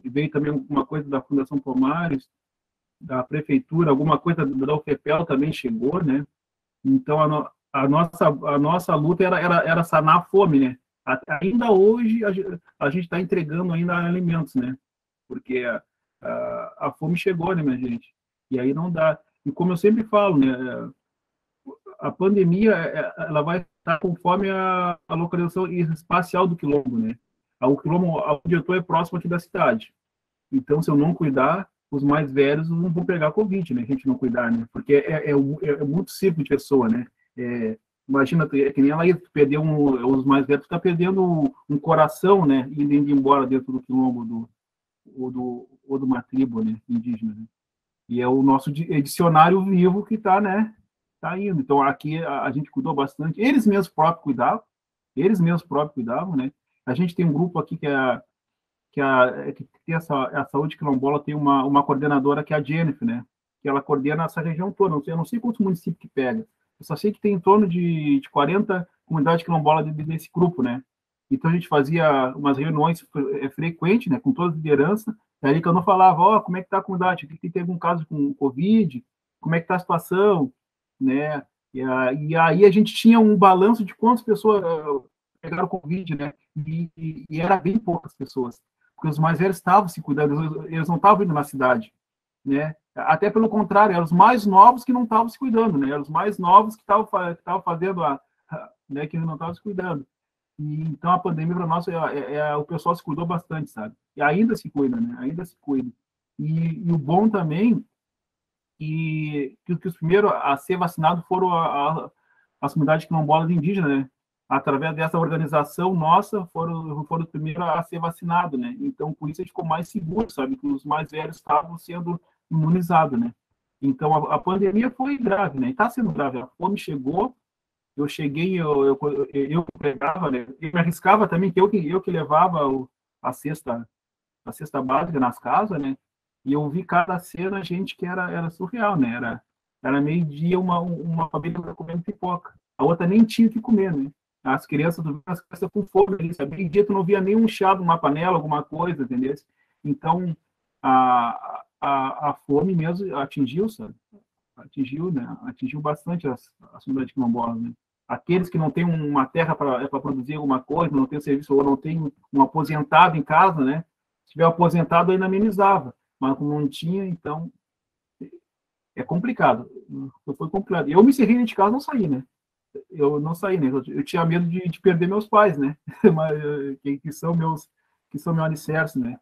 e veio também uma coisa da Fundação Palmares, da prefeitura, alguma coisa da UFPEL também chegou, né? Então a nossa luta era sanar a fome, né? Ainda hoje a gente está entregando ainda alimentos, né? Porque a fome chegou, né, minha gente? E aí não dá. E como eu sempre falo, né? A pandemia ela vai estar conforme a localização espacial do quilombo, né? O quilombo onde eu estou é próximo aqui da cidade. Então, se eu não cuidar, os mais velhos não vão pegar Covid, né? A gente não cuidar, né? Porque é muito ciclo de pessoa, né? Imagina, que nem ela ia perder os mais velhos, está perdendo um coração, né? Indo embora dentro do quilombo ou de uma tribo, né? Indígena, né? E é o nosso dicionário vivo que está, né? Tá indo. Então, aqui a gente cuidou bastante. Eles mesmos próprios cuidavam, né? A gente tem um grupo aqui que tem a saúde quilombola, tem uma coordenadora que é a Jennifer, né? Que ela coordena essa região toda. Eu não sei quantos municípios que pega. Eu só sei que tem em torno de 40 comunidades quilombolas desse grupo, né? Então, a gente fazia umas reuniões frequentes, né? Com toda a liderança. É aí que eu não falava, como é que está a comunidade? Aqui tem algum caso com Covid? Como é que está a situação? Né? E aí a gente tinha um balanço de quantas pessoas pegaram Covid, né? E era bem poucas pessoas, porque os mais velhos estavam se cuidando, eles não estavam indo na cidade, né? Até pelo contrário, eram os mais novos que não estavam se cuidando, né? Eram os mais novos que estavam fazendo né? Que não estavam se cuidando. E então a pandemia para nós o pessoal se cuidou bastante, sabe? E ainda se cuida, né? Ainda se cuida. E o bom também que os primeiros a ser vacinados foram as comunidades quilombolas indígenas, né? Através dessa organização nossa, foram os primeiros a ser vacinados, né? Então, por isso a gente ficou mais seguro, sabe? Que os mais velhos estavam sendo imunizados, né? Então, a pandemia foi grave, né? E está sendo grave. A fome chegou, eu cheguei, eu pegava, né? Eu me arriscava também, que eu que levava a cesta básica nas casas, né? E eu vi cada cena, gente, que era surreal, né? Era meio-dia uma família comendo pipoca. A outra nem tinha o que comer, né? As crianças com fome ali, sabe? Meio-dia tu não via nenhum chá numa panela, alguma coisa, entendeu? Então, a fome mesmo atingiu, sabe? Atingiu, né? Atingiu bastante as comunidades quilombolas, né? Aqueles que não têm uma terra para produzir alguma coisa, não tem serviço, ou não tem um aposentado em casa, né? Se tiver aposentado, ainda amenizava. Mas como não tinha, então é complicado. Foi complicado. Eu me encerrei dentro de casa, não saí, né? Eu não saí, né? Eu tinha medo de perder meus pais, né? Mas, que são meu alicerce, né?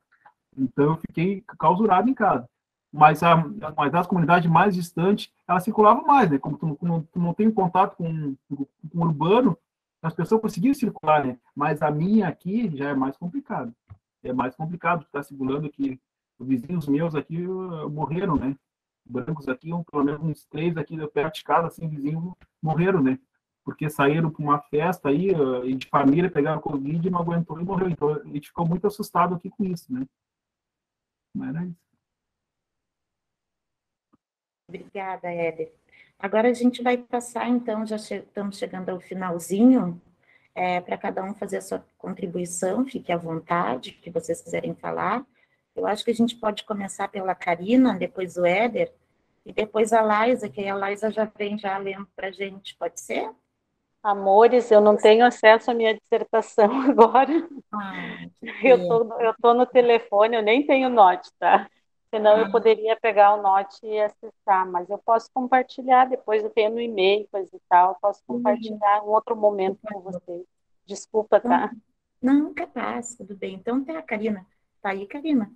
Então eu fiquei clausurado em casa. Mas as comunidades mais distantes, elas circulavam mais, né? Como tu não tem contato com o urbano, as pessoas conseguiram circular, né? Mas a minha aqui já é mais complicado. É mais complicado estar circulando que os vizinhos meus aqui morreram, né? Brancos aqui, pelo menos uns 3 aqui perto de casa, assim, vizinhos morreram, né? Porque saíram para uma festa aí, e de família, pegaram Covid, não aguentou e morreu. Então, a gente ficou muito assustado aqui com isso, né? Mas era isso. Obrigada, Éder. Agora a gente vai passar, então, já estamos chegando ao finalzinho, para cada um fazer a sua contribuição, fique à vontade, o que vocês quiserem falar. Eu acho que a gente pode começar pela Karina, depois o Éder, e depois a Laisa, que a Laisa já vem já lendo para a gente, pode ser? Amores, eu não tenho acesso à minha dissertação agora. Eu tô no telefone, eu nem tenho Note, tá? Senão eu poderia pegar o Note e acessar, mas eu posso compartilhar, depois eu tenho no e-mail, coisa e tal, eu posso compartilhar em outro momento com vocês. Desculpa, tá? Não, capaz, tudo bem. Então, tá, Karina. Tá aí, Karina.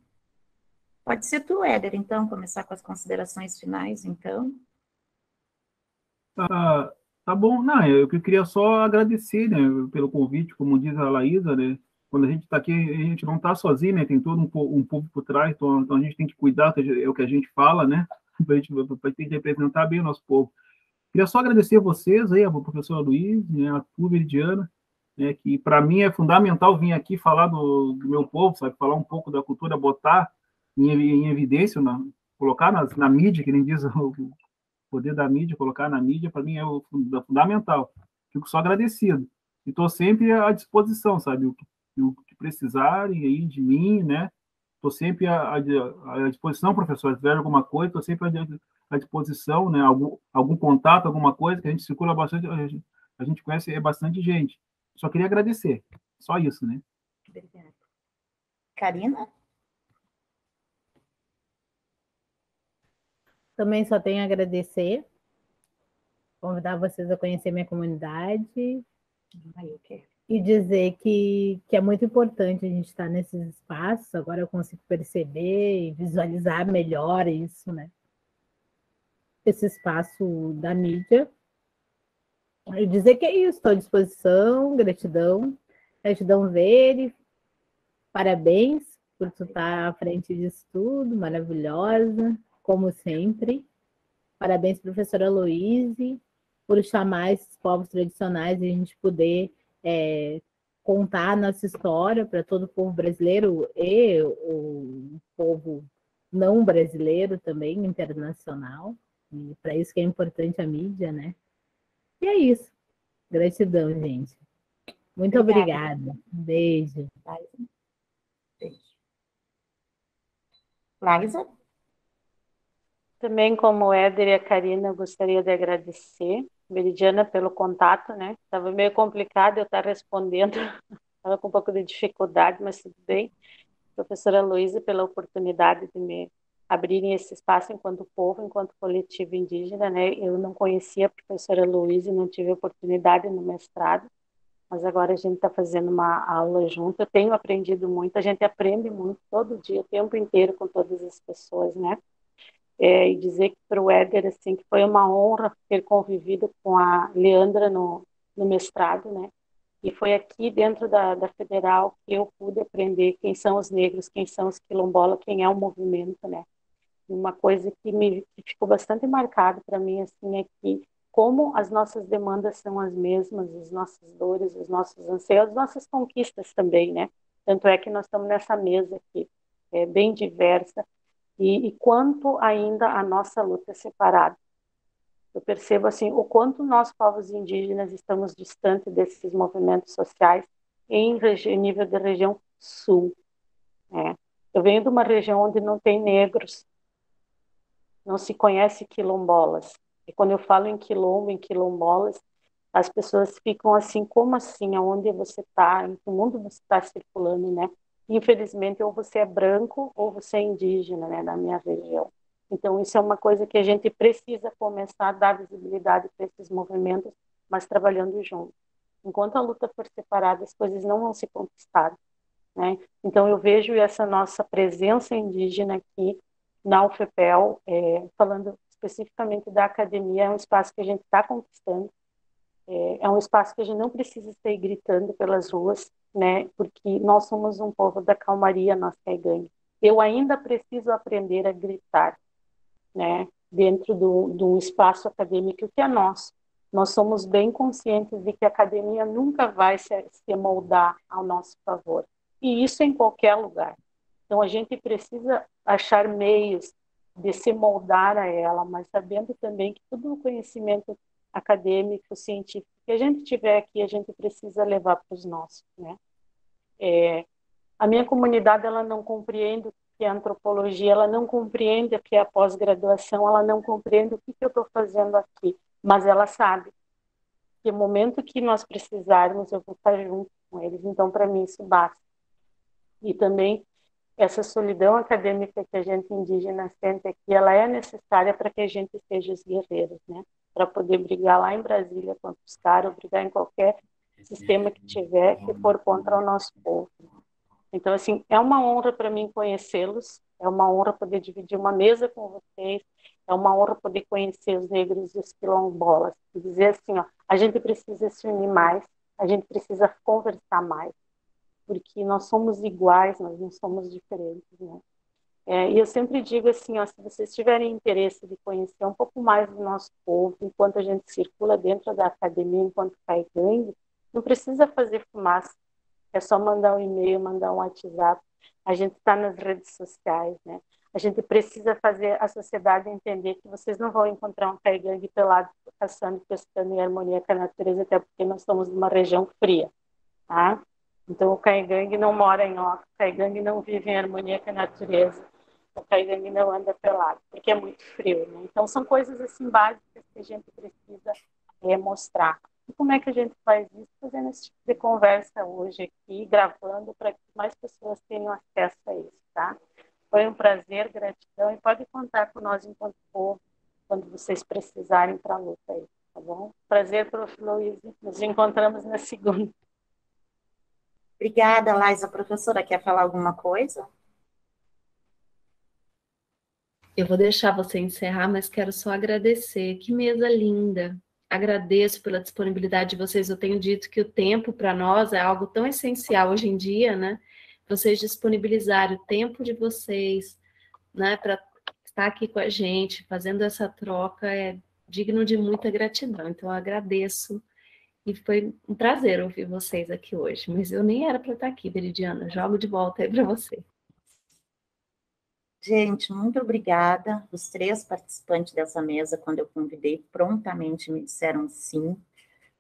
Pode ser tu, Éder, então, começar com as considerações finais, então. Tá bom. Não, eu queria só agradecer, né, pelo convite, como diz a Laísa, né? Quando a gente está aqui, a gente não está sozinho, né? Tem todo um povo por trás, então a gente tem que cuidar, é o que a gente fala, né? Para a gente tem que representar bem o nosso povo. Queria só agradecer a vocês aí, a professora Luiz, né, a Tu, Veridiana, né, que para mim é fundamental vir aqui falar do meu povo, sabe? Falar um pouco da cultura, botar em evidência, colocar na mídia, que nem diz o poder da mídia, colocar na mídia, para mim é fundamental. Fico só agradecido. E estou sempre à disposição, sabe? O que precisarem aí de mim, né? Estou sempre à disposição, professor. Se tiver alguma coisa, estou sempre à disposição, né? Algum contato, alguma coisa, que a gente circula bastante, a gente conhece bastante gente. Só queria agradecer. Só isso, né? Obrigada. Karina? Também só tenho a agradecer, convidar vocês a conhecer minha comunidade e dizer que é muito importante a gente estar nesses espaços. Agora eu consigo perceber e visualizar melhor isso, né? Esse espaço da mídia. E dizer que é isso, estou à disposição, gratidão, Vere, parabéns por tu estar à frente disso tudo, maravilhosa, como sempre. Parabéns, professora Luíse, por chamar esses povos tradicionais e a gente poder contar a nossa história para todo o povo brasileiro e o povo não brasileiro também, internacional. E para isso que é importante a mídia, né? E é isso. Gratidão, gente. Muito obrigada. Beijo. Beijo. Laisa? Também, como o Éder e a Karina, eu gostaria de agradecer, Veridiana, pelo contato, né? Estava meio complicado eu estar respondendo, estava com um pouco de dificuldade, mas tudo bem. Professora Luísa, pela oportunidade de me abrirem esse espaço enquanto povo, enquanto coletivo indígena, né? Eu não conhecia a professora Luísa e não tive oportunidade no mestrado, mas agora a gente está fazendo uma aula junto. Eu tenho aprendido muito, a gente aprende muito todo dia, o tempo inteiro com todas as pessoas, né? E dizer que para o Éder, assim, que foi uma honra ter convivido com a Leandra no mestrado, né? E foi aqui dentro da Federal que eu pude aprender quem são os negros, quem são os quilombolas, quem é o movimento, né? E uma coisa que ficou bastante marcado para mim, assim, é que como as nossas demandas são as mesmas, as nossas dores, os nossos anseios, as nossas conquistas também, né? Tanto é que nós estamos nessa mesa aqui, bem diversa, e quanto ainda a nossa luta é separada. Eu percebo assim o quanto nós, povos indígenas, estamos distantes desses movimentos sociais em nível de região sul. Né? Eu venho de uma região onde não tem negros, não se conhece quilombolas. E quando eu falo em quilombo, em quilombolas, as pessoas ficam assim, como assim? Aonde você está? Em que mundo você está circulando, né? Infelizmente, ou você é branco ou você é indígena, né, na minha região. Então, isso é uma coisa que a gente precisa começar a dar visibilidade para esses movimentos, mas trabalhando junto. Enquanto a luta for separada, as coisas não vão se conquistar, né? Então, eu vejo essa nossa presença indígena aqui na UFPEL, falando especificamente da academia, é um espaço que a gente está conquistando, É um espaço que a gente não precisa sair gritando pelas ruas, né? Porque nós somos um povo da calmaria, nós caigangue. Eu ainda preciso aprender a gritar, né? Dentro de um espaço acadêmico que é nosso. Nós somos bem conscientes de que a academia nunca vai se moldar ao nosso favor. E isso em qualquer lugar. Então, a gente precisa achar meios de se moldar a ela, mas sabendo também que todo o conhecimento acadêmico, científico que a gente tiver aqui, a gente precisa levar para os nossos, né? A minha comunidade, ela não compreende o que é antropologia, ela não compreende o que é a pós-graduação, ela não compreende o que eu estou fazendo aqui, mas ela sabe que no momento que nós precisarmos, eu vou estar junto com eles. Então, para mim, isso basta. E também, essa solidão acadêmica que a gente indígena sente aqui, ela é necessária para que a gente seja os guerreiros, né? Para poder brigar lá em Brasília contra os caras, ou brigar em qualquer sistema que tiver, que for contra o nosso povo. Então, assim, é uma honra para mim conhecê-los, é uma honra poder dividir uma mesa com vocês, é uma honra poder conhecer os negros e os quilombolas, e dizer assim, ó, a gente precisa se unir mais, a gente precisa conversar mais, porque nós somos iguais, nós não somos diferentes, né? E eu sempre digo assim, ó, se vocês tiverem interesse de conhecer um pouco mais do nosso povo, enquanto a gente circula dentro da academia, enquanto caigangue, não precisa fazer fumaça, é só mandar um e-mail, mandar um WhatsApp. A gente está nas redes sociais, né? A gente precisa fazer a sociedade entender que vocês não vão encontrar um caigangue pelado, caçando, pescando em harmonia com a natureza, até porque nós somos numa região fria, tá? Então, o caigangue não mora em oca, o caigangue não vive em harmonia com a natureza, o caigangue não anda pelado, porque é muito frio, né? Então, são coisas assim básicas que a gente precisa mostrar. E como é que a gente faz isso? Fazendo esse tipo de conversa hoje aqui, gravando, para que mais pessoas tenham acesso a isso, tá? Foi um prazer, gratidão, e pode contar com nós enquanto povo, quando vocês precisarem para a luta aí, tá bom? Prazer, prof. Luiz. Nos encontramos na segunda. Obrigada, Laisa. A professora quer falar alguma coisa? Eu vou deixar você encerrar, mas quero só agradecer. Que mesa linda! Agradeço pela disponibilidade de vocês. Eu tenho dito que o tempo para nós é algo tão essencial hoje em dia, né? Vocês disponibilizarem o tempo de vocês, né, para estar aqui com a gente, fazendo essa troca, é digno de muita gratidão. Então, eu agradeço. E foi um prazer ouvir vocês aqui hoje. Mas eu nem era para estar aqui, Veridiana. Jogo de volta aí para você. Gente, muito obrigada. Os 3 participantes dessa mesa, quando eu convidei, prontamente me disseram sim,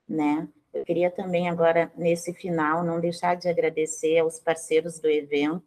né? Eu queria também agora, nesse final, não deixar de agradecer aos parceiros do evento,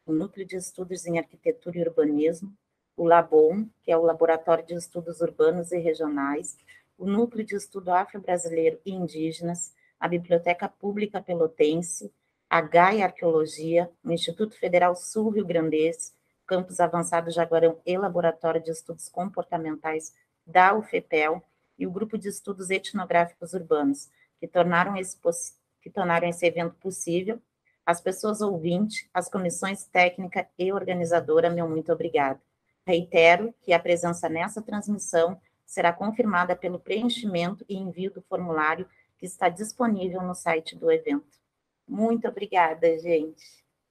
o Núcleo de Estudos em Arquitetura e Urbanismo, o LABOM, que é o Laboratório de Estudos Urbanos e Regionais, o Núcleo de Estudo Afro-Brasileiro e Indígenas, a Biblioteca Pública Pelotense, a GAI Arqueologia, o Instituto Federal Sul-Rio Grandense, Campus Avançado Jaguarão e Laboratório de Estudos Comportamentais da UFPEL e o Grupo de Estudos Etnográficos Urbanos, que tornaram esse evento possível. As pessoas ouvintes, as comissões técnica e organizadora, meu muito obrigada. Reitero que a presença nessa transmissão será confirmada pelo preenchimento e envio do formulário que está disponível no site do evento. Muito obrigada, gente.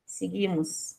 Seguimos.